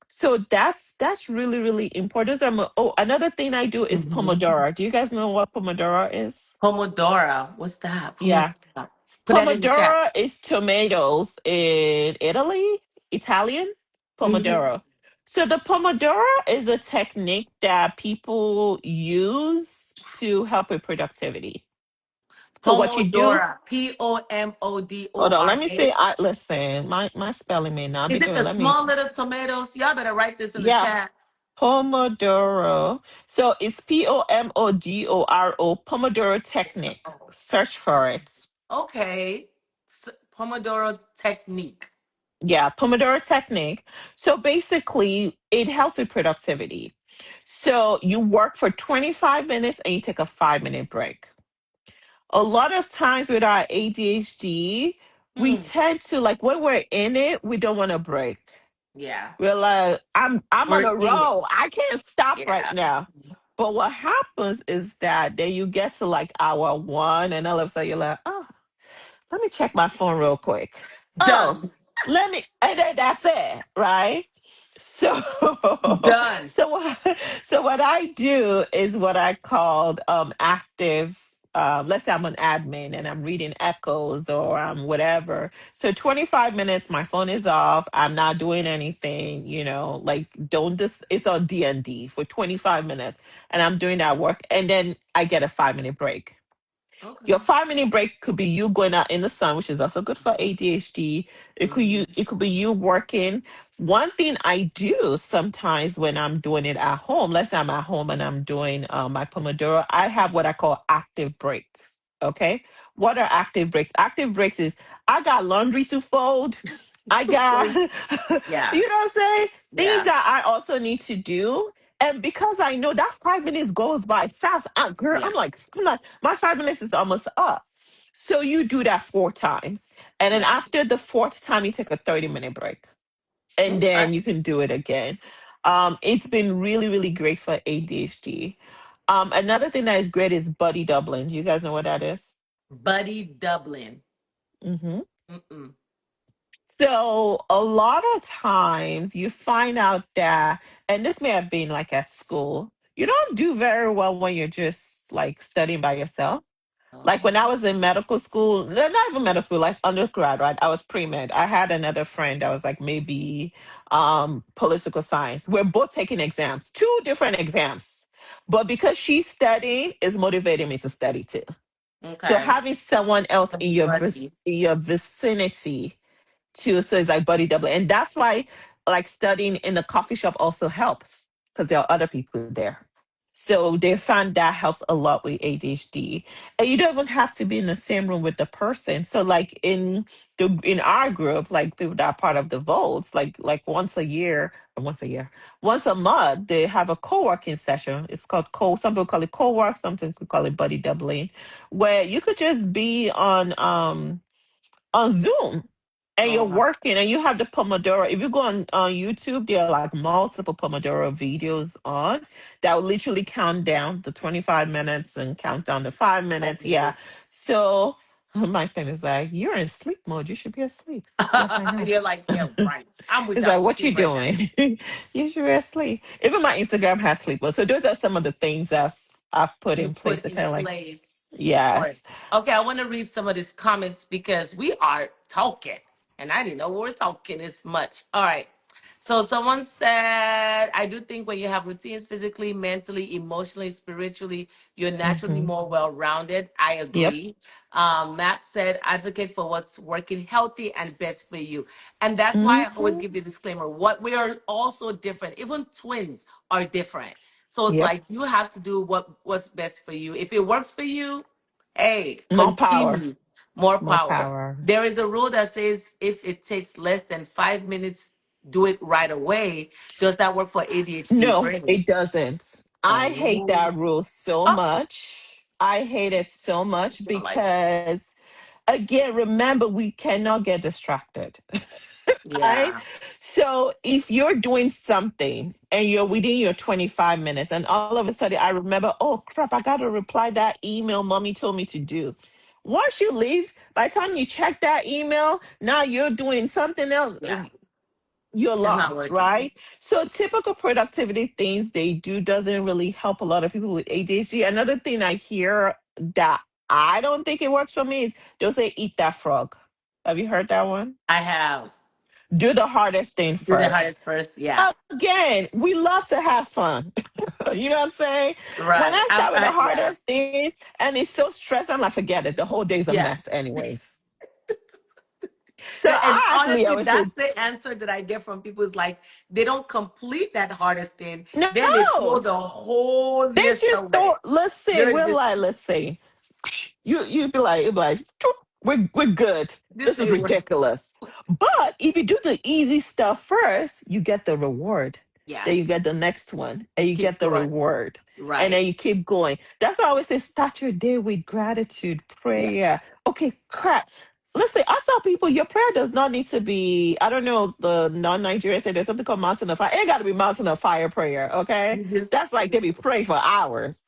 So that's really, really important. Oh, another thing I do is Hmm. Pomodoro. Do you guys know what Pomodoro is? Pomodoro. What's that? Yeah. Pomodoro. Put that in the chat. Pomodoro is tomatoes in Italian Hmm. Pomodoro. So the Pomodoro is a technique that people use to help with productivity. So what you do, Pomodoro. P-O-M-O-D-O-R-A. hold on, let me see. I listen, my spelling may not be Is it good. the Let me, small little tomatoes? Y'all better write this in the yeah, chat. Pomodoro. So it's Pomodoro, Pomodoro technique. Search for it. Okay. Pomodoro technique. Yeah, Pomodoro technique. So basically, it helps with productivity. So you work for 25 minutes and you take a 5 minute break. A lot of times with our ADHD, we Hmm. tend to like when we're in it, we don't want to break. Yeah. We're like, I'm on We're a in it. roll. I can't stop right Yeah. now. But what happens is that then you get to like hour one, and all of a sudden you're like, oh, let me check my phone real quick. Oh, Done. let me, and then that's it, right? So, Done. so what I do is what I called active. Let's say I'm an admin and I'm reading echoes or whatever. So 25 minutes, my phone is off. I'm not doing anything. Like don't just. It's on D&D for 25 minutes, and I'm doing that work, and then I get a 5 minute break. Okay. Your 5 minute break could be you going out in the sun, which is also good for ADHD. Mhm. It could be you working. One thing I do sometimes when I'm doing it at home, let's say I'm at home and I'm doing my Pomodoro, I have what I call active breaks. Okay. What are active breaks? Active breaks is I got laundry to fold. I got, you know Yeah. what I'm saying? Things Yeah. that I also need to do. And because I know that 5 minutes goes by fast, girl, Yeah. I'm like, my 5 minutes is almost up. So you do that 4 times. And then Yeah. after the fourth time, you take a 30-minute break. And Okay. then you can do it again. It's been really, really great for ADHD. Another thing that is great is buddy doubling. Do you guys know what that is? Buddy Dublin. Mm-hmm. Mm-mm. So a lot of times you find out that, and this may have been like at school, you don't do very well when you're just like studying by yourself. Like when Oh, I was in medical school, no, not even medical school, like undergrad, right? I was pre-med. I had another friend that was like maybe political science. We're both taking exams, two different exams. But because she's studying is motivating me to study too. So okay. having someone else in your Buddy. in your vicinity too. So it's like buddy doubling. And that's why like studying in the coffee shop also helps because there are other people there. So they found that helps a lot with ADHD. And you don't even have to be in the same room with the person. So like in our group, like people that are part of the votes, like once a year, once a month, they have a co-working session. It's called some people call it co-work, some people call it buddy doubling, where you could just be on Zoom and you're Uh-huh. working and you have the Pomodoro. If you go on YouTube, there are like multiple Pomodoro videos on that will literally count down to 25 minutes and count down to 5 minutes. Yeah. Goodness. So my thing is like, you're in sleep mode. You should be asleep. Yes, I know. You're like, yeah, right. I'm with It's like, Dr. what T you right now. doing? You should be asleep. Even my Instagram has sleep mode. So those are some of the things I've put You in place put to in kind of like, place for it. yes. Okay, I want to read some of these comments because we are talking, and I didn't know we were talking this much. All right. So someone said, I do think when you have routines physically, mentally, emotionally, spiritually, you're naturally Hmm. more well-rounded. I Yep. agree. Matt said, advocate for what's working healthy and best for you. And that's why I always Hmm. give the disclaimer. What we are also different. Even twins are different. So it's Yep. like you have to do what's best for you. If it works for you, hey, More power. continue. More More power. power. There is a rule that says if it takes less than 5 minutes, do it right away. Does that work for ADHD No, brain? it doesn't. I hate Oh, that rule so oh, much. I hate it so much don't like it. because, again, remember, we cannot get distracted. Right? Yeah, So if you're doing something and you're within your 25 minutes, and all of a sudden I remember, oh crap, I got to reply that email mommy told me to do. Once you leave, by the time you check that email, now you're doing something else. yeah, You're it's not lost, working. right? So typical productivity things they do doesn't really help a lot of people with ADHD. Another thing I hear that I don't think it works for me is they'll say eat that frog. Have you heard that one? I have. Do the hardest thing Do the first. hardest first. Yeah, Again, we love to have fun. You know what I'm saying? When right. I start with the Yeah, hardest thing and it's so stressed, I'm like, forget it. The whole day's a yeah. mess, anyways. So And I actually honestly, always say, that's the answer that I get from people is like they don't complete that hardest thing. Then they throw no, the whole they list just away. don't. Let's say You're we're just like, let's say you'd be like, "Choo, we're good. this This is ain't work. ridiculous. But if you do the easy stuff first, you get the reward. Yeah. Then you get the next one, and you Keep get the going. reward, and Right. then you keep going. That's why I always say, start your day with gratitude, Yeah. prayer. Okay, crap. Listen, I tell people your prayer does not need to be. I don't know. The non-Nigerians say there's something called mountain of fire. It ain't got to be mountain of fire prayer. Okay, You just that's like they be praying for hours.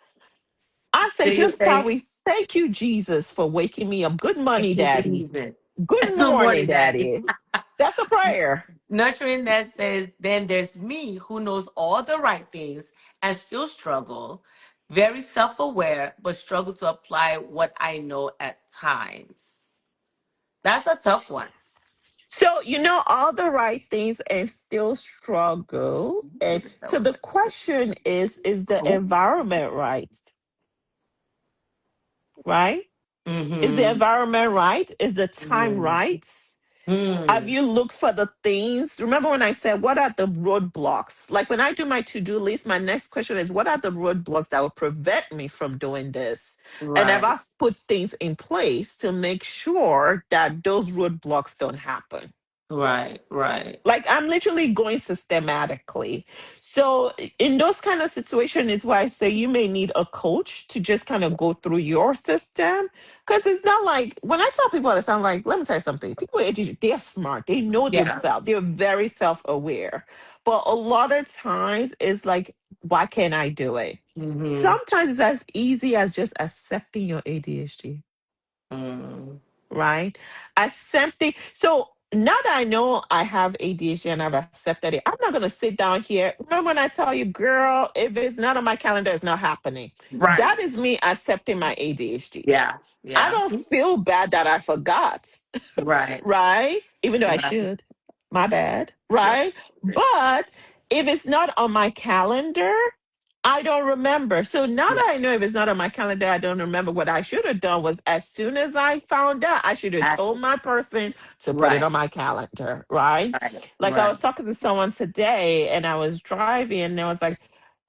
I say say your just start with thanks thank you, Jesus, for waking me up. Good and money, keep it Daddy. even. Good Good morning, morning, Daddy. Daddy. That's a prayer. Nurturing that says, then there's me who knows all the right things and still struggle. Very self aware, but struggle to apply what I know at times. That's a tough one. So you know all the right things and still struggle. And Take it so over. the question is the Oh. environment right? Right? Is the Mm-hmm. environment right? Is the time Mm-hmm. right? Have Hmm. you looked for the things? Remember when I said, what are the roadblocks? Like when I do my to do list, my next question is, what are the roadblocks that will prevent me from doing this? And have Right. I put things in place to make sure that those roadblocks don't happen? Right, right. Like I'm literally going systematically. So in those kind of situations is why I say you may need a coach to just kind of go through your system. Because it's not like when I tell people this, I'm like, let me tell you something. People with ADHD, they're smart. They know Yeah. themselves. They're very self-aware. But a lot of times it's like, why can't I do it? Mm-hmm. Sometimes it's as easy as just accepting your ADHD, Mm. right? Accepting. So now that I know I have ADHD and I've accepted it, I'm not going to sit down here. Remember when I tell you, girl, if it's not on my calendar, it's not happening. That is Right. me accepting my ADHD. Yeah. I Yeah. don't feel bad that I forgot, Right. right? Even though I Right. should. My bad, Right. right? But if it's not on my calendar, I don't remember. So now Yeah. that I know if it's not on my calendar, I don't remember. What I should have done was as soon as I found out, I should have told Act- my person to put it Right. on my calendar, right? Right. Like I Right. was talking to someone today and I was driving and I was like,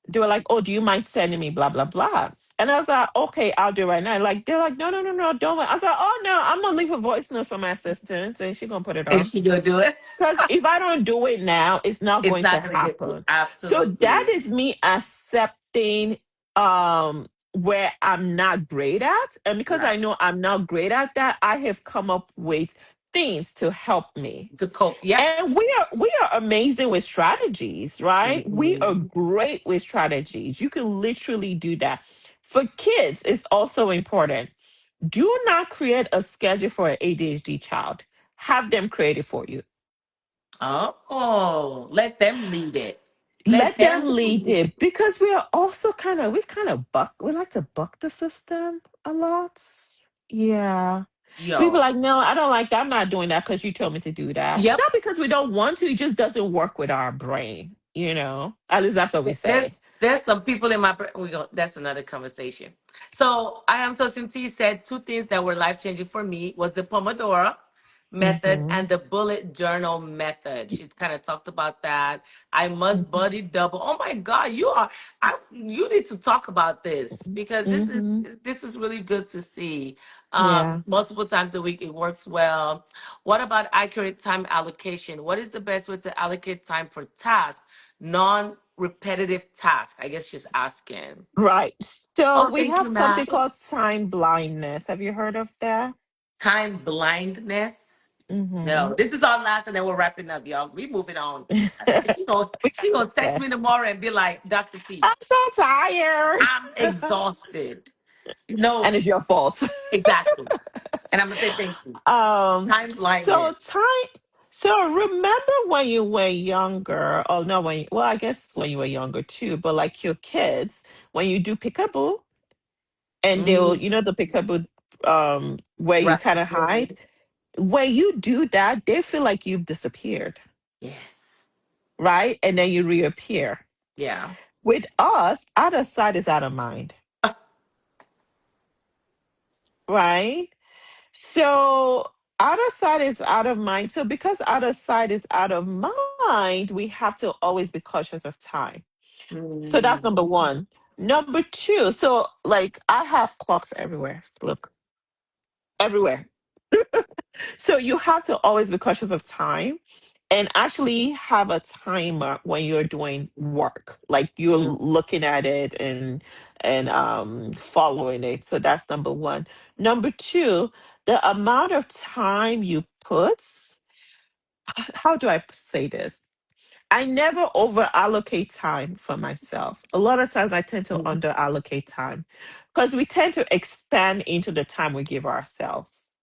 they were like, "Oh, do you mind sending me blah blah blah?" And I was like, "Okay, I'll do it right now." Like they're like, "No, no, no, no, don't." I was like, "Oh no, I'm gonna leave a voice note for my assistant and she's gonna put it Is on." she gonna do it? Because if I don't do it now, it's not It's going to not gonna get to happen. So that absolutely. is me accepting where I'm not great at. And because Right. I know I'm not great at that, I have come up with things to help me. To cope. Yep. And we are amazing with strategies, right? We are Mhm. great with strategies. You can literally do that. For kids, it's also important. Do not create a schedule for an ADHD child. Have them create it for you. Oh, let them lead it. Let Let them them lead lead. it because we are also we like to buck the system a lot. Yeah. We be Yo. like, no, I don't like that. I'm not doing that because you told me to do that. Yep. Not because we don't want to, it just doesn't work with our brain, you know? At least that's what we There's say. there's some people in my that's another conversation. So I am Tosin T said two things that were life changing for me was the Pomodoro method Mm-hmm. and the bullet journal method. She kind of talked about that. I must Mm-hmm. body double. Oh my God, you need to talk about this because Mm-hmm. this is really good to see. Yeah. Multiple times a week it works well. What about accurate time allocation? What is the best way to allocate time for tasks? Non-repetitive task. I guess she's asking. Right. So Oh, we thank have you, something Matt. called time blindness. Have you heard of that? Time blindness. Mm-hmm. No, this is our last, and then we're wrapping up, y'all. We moving on. She gonna We she gonna text okay. me tomorrow and be like, Dr. T, I'm so tired. I'm exhausted. And No, it's your fault. exactly. And I'm gonna say thank you. um Time so blindness. time so remember when you were younger, oh no, well, I guess when you were younger too, but like your kids, when you do peekaboo and they'll, Mm, you know, the peekaboo where you right. kind of hide, when you do that, they feel like you've disappeared, Yes. right? And then you reappear. Yeah. With us, out of sight is out of mind, right? So out of sight is out of mind. So because out of sight is out of mind, we have to always be cautious of time. So that's Mm, number one. Number two, so like I have clocks everywhere. Look, everywhere. So you have to always be cautious of time and actually have a timer when you're doing work. Like you're mm, looking at it and following it. So that's number one. Number two, the amount of time you put, how do I say this? I never over allocate time for myself. A lot of times I tend to mm. under allocate time because we tend to expand into the time we give ourselves.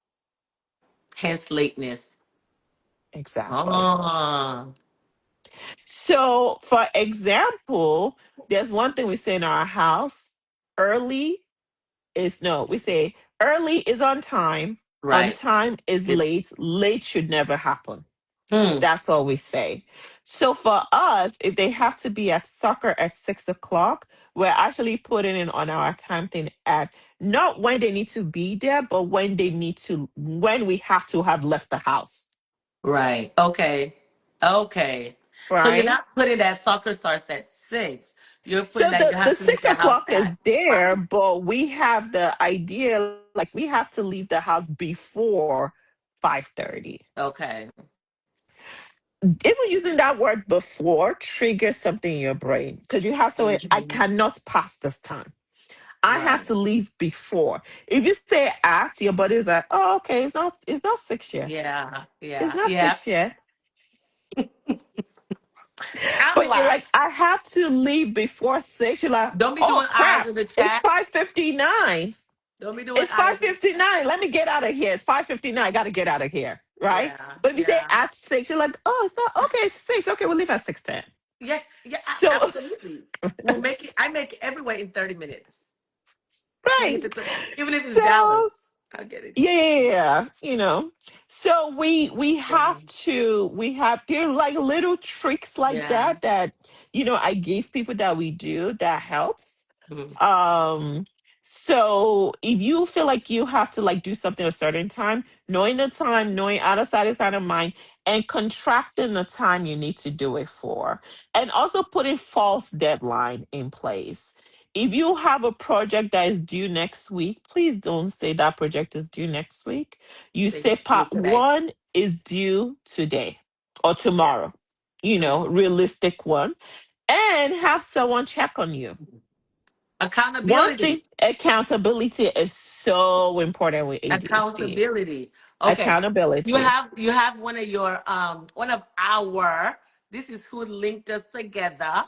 Hence lateness. Exactly. Oh, So, for example, there's one thing we say in our house early is no, we say early is on right. time is It's late, late should never happen. hmm, That's what we say. So for us, if they have to be at soccer at 6 o'clock, we're actually putting in on our time thing at not when they need to be there, but when we have to have left the house. right. Okay. Okay. So you're Right? not putting that soccer starts at 6. You're putting So that you the have to leave six the house o'clock at is there, 5. but we have the idea like we have to leave the house before 5:30. Okay. even using that word before triggers something in your brain because you have to say, I Mhm. cannot pass this time. I have Right. to leave before. If you say at, your body is like, oh, okay, it's not six yet. Yeah. It's Yeah. not Yeah. six yet. I'm But you're like, like, I have to leave before six. You're like, don't be oh doing eyes crap, in the it's chat. 5:59. Don't be doing It's eyes. 5:59. Let me get out of here. It's 5:59. I gotta get out of here. Right? Yeah. But if you say Yeah. at six, you're like, oh, it's not okay, it's six. Okay, we'll leave at 6:10. Yes. Yeah. So Absolutely. We'll make it. I make it everywhere in 30 minutes. Even if right. it's even if it's Dallas, So I'll get it. yeah, yeah, yeah, so we have Yeah. to we have there are like little tricks like Yeah. that I give people that we do that helps. Mhm. um so if you feel like you have to like do something a certain time, knowing the time, knowing out of sight is out of mind, and contracting the time you need to do it for, and also putting false deadline in place. If you have a project that is due next week, please don't say that project is due next week. You They say just do it part today. one is due today or Yeah. tomorrow, Mhm. realistic one, and have someone check on you. One thing, Accountability. accountability is so important with ADHD. Accountability. Okay. Accountability. You have one of our, this is who linked us together.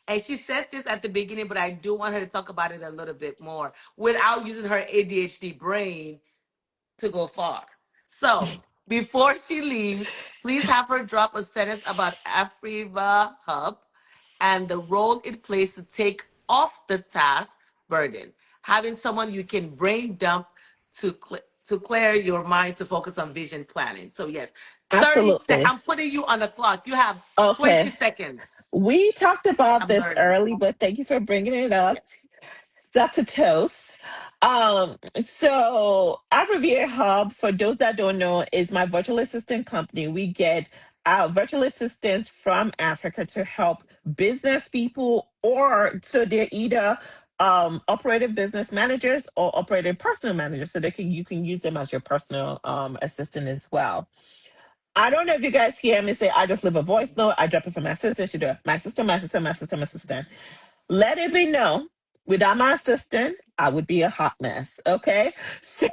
And she said this at the beginning, but I do want her to talk about it a little bit more without using her ADHD brain to go far. So before she leaves, please have her drop a sentence about Afriva Hub and the role it plays to take off the task burden. Having someone you can brain dump to clear your mind to focus on vision planning. So yes, 30 seconds. Absolutely. I'm putting you on the clock. You have 20 Okay. seconds. We talked about I'm this learning. early, but thank you for bringing it up. Yes. Dr. Toast. So Abbreviate Hub, for those that don't know, is my virtual assistant company. We get our virtual assistants from Africa to help business people, or so they're either operating business managers or operating personal managers. So you can use them as your personal assistant as well. I don't know if you guys hear me say I just leave a voice note, I drop it for my sister, she do it. My sister, my sister, my sister, my sister. Let it be known, without my assistant, I would be a hot mess. Okay. So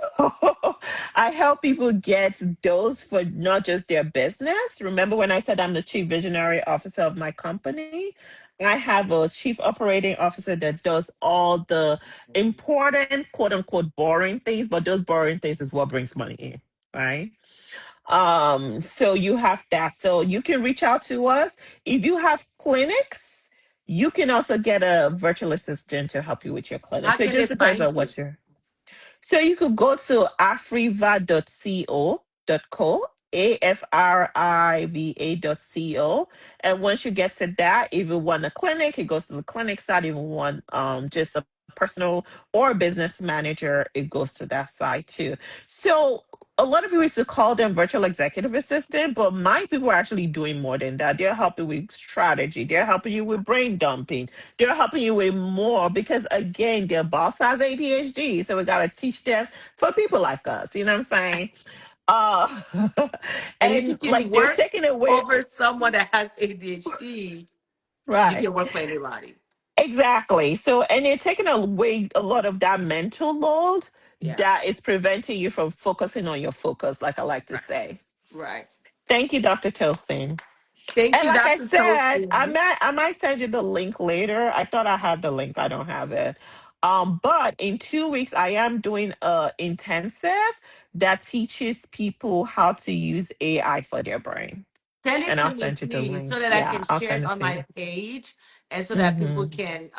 I help people get those for not just their business. Remember when I said I'm the chief visionary officer of my company? I have a chief operating officer that does all the important, quote unquote, boring things, but those boring things is what brings money in. Right. So you have that. So you can reach out to us. If you have clinics, you can also get a virtual assistant to help you with your clinic. How So it can they just depends find on you? what you're. So you could go to afriva.co, afriva.co. And once you get to that, if you want a clinic, it goes to the clinic side. If you want just a personal or a business manager, it goes to that side too. So a lot of people used to call them virtual executive assistant, but my people are actually doing more than that. They're helping with strategy. They're helping you with brain dumping. They're helping you with more because again, their boss has ADHD. So we gotta teach them for people like us. You know what I'm saying? Uh And if you and can like they're work taking away over someone that has ADHD, you right. can work for anybody. Exactly. So and they're taking away a lot of that mental load Yeah. that is preventing you from focusing on your focus, like I like to Right. say. Right. Thank you, Dr. Toasting. Thank And you, like I Dr. said, I Toasty. might I might send you the link later. I thought I had the link. I don't have it. But in 2 weeks, I am doing a intensive that teaches people how to use AI for their brain. Send it And I'll to me, send you the please, link. so that I Yeah, can I'll share it send it on to my you. page and so that people Mm-hmm. can,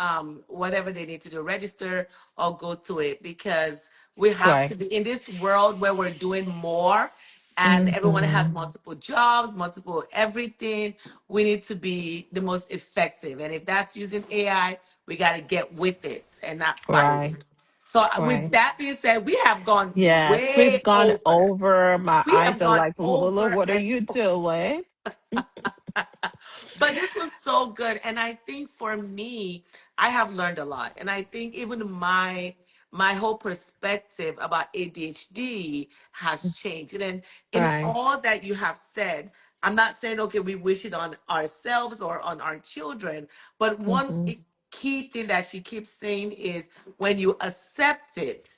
whatever they need to do, register or go to it because we have to Right. be in this world where we're doing more and everyone has Mm-hmm. multiple jobs, multiple everything. We need to be the most effective. And if that's using AI, we got to get with it and not fight Right. it. So, with Right. that being said, we have gone Yes, we've way gone over. over. My We eyes have are gone like, Lola, over what are and you doing? but this was so good. And I think for me, I have learned a lot. And I think even my whole perspective about ADHD has changed. And in Right. all that you have said, I'm not saying, okay, we wish it on ourselves or on our children, but one Mm-hmm. key thing that she keeps saying is when you accept it,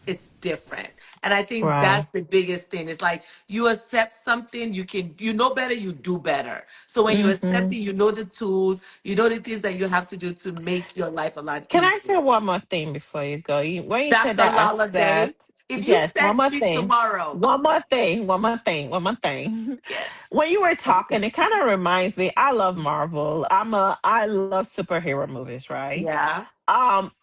it's different. And I think Right. that's the biggest thing. It's like you accept something, you know better, you do better. So when you accept Mm-hmm. it, you know the tools, you know the things that you have to do to make your life a lot Can I say easier. one more thing before you go? When you said Dr. that Lala Day, accept, if you yes, one text more me thing, tomorrow, one more thing. yes, When you were I'm talking, it texting. kind of reminds me. I love Marvel. I love superhero movies, right? Yeah.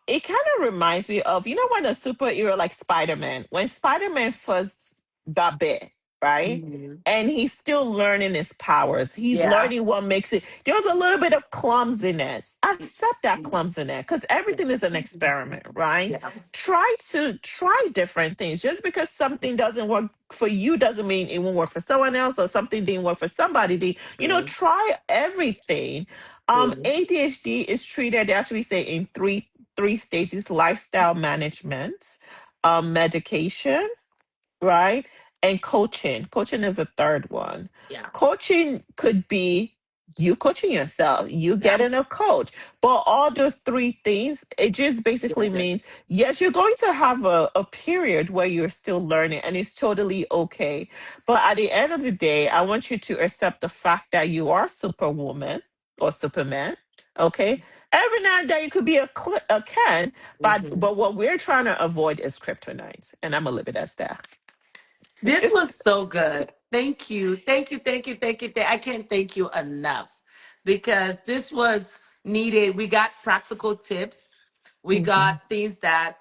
It kind of reminds me of, when a superhero like Spider-Man, when Spider-Man first got bit, right? Mhm. And he's still learning his powers. He's Yeah. learning what makes it. There was a little bit of clumsiness. Accept that clumsiness because everything is an experiment, right? Yeah. Try different things. Just because something doesn't work for you doesn't mean it won't work for someone else, or something didn't work for somebody. True. Try everything. True. ADHD is treated, they actually say, in three stages: lifestyle management, medication, right? And coaching. Coaching is a third one. Yeah. Coaching could be you coaching yourself, you Yeah. getting a coach. But all those three things, it just basically Together. means, yes, you're going to have a period where you're still learning, and it's totally okay. But at the end of the day, I want you to accept the fact that you are superwoman or superman. Okay. Every now and then you could be a Ken, but Mhm. what we're trying to avoid is kryptonite. And I'm gonna leave it as that. This was so good. Thank you. Thank you. Thank you. Thank you. I can't thank you enough because this was needed. We got practical tips. We Hmm. got things that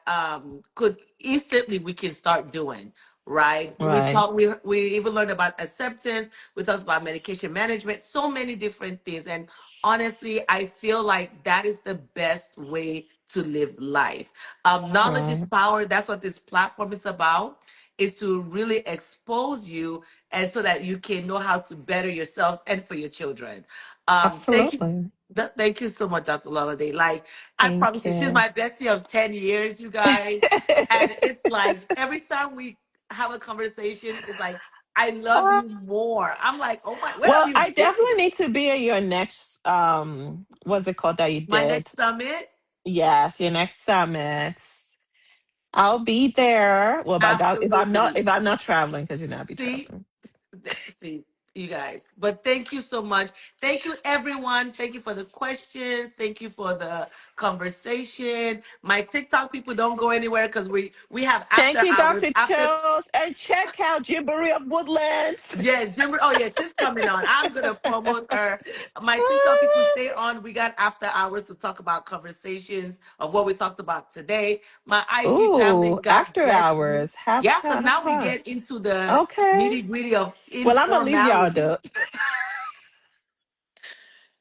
could instantly we can start doing. Right. We Right. talked we even learned about acceptance. We talked about medication management, so many different things. And honestly, I feel like that is the best way to live life. Knowledge is Right. power. That's what this platform is about, is to really expose you and so that you can know how to better yourselves and for your children. Thank you. Absolutely. Thank you so much, Dr. Loladay. Like, I Thank promise you, she's you. my bestie of 10 years, you guys. And it's like every time we have a conversation, it's like, I love Uh, you more. I'm like, oh my, where have well, you I definitely been? need to be at your next what's it called that you My did? next summit? Yes, your next summit. I'll be there. Well, by God, Absolutely. if I'm not traveling, because I'll be See, traveling. see you guys, but thank you so much. Thank you everyone. Thank you for the questions. Thank you for the conversation. My TikTok people, don't go anywhere because we have Thank after you, hours Dr. after. Chose. And check out Gymboree of Woodlands. Yes, Jimber. Oh yeah, she's coming on. I'm gonna promote her. My TikTok people, stay on. We got after hours to talk about conversations of what we talked about today. My IG family, Ooh, God after bless you. hours. Yeah, because Have now we fun. get into the Okay. nitty gritty of Well, I'm gonna leave y'all informality. though.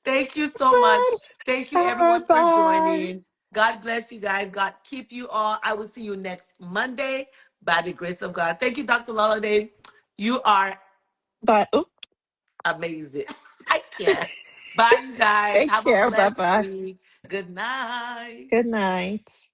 Thank you so much. Thank you, All right, everyone, for bye. joining. God bless you guys. God keep you all. I will see you next Monday by the grace of God. Thank you, Dr. Loladay. You are Bye. Oop. amazing. I can't. Bye, you guys. Take Have a care. Bye blessed bye. week. Good night. Good night.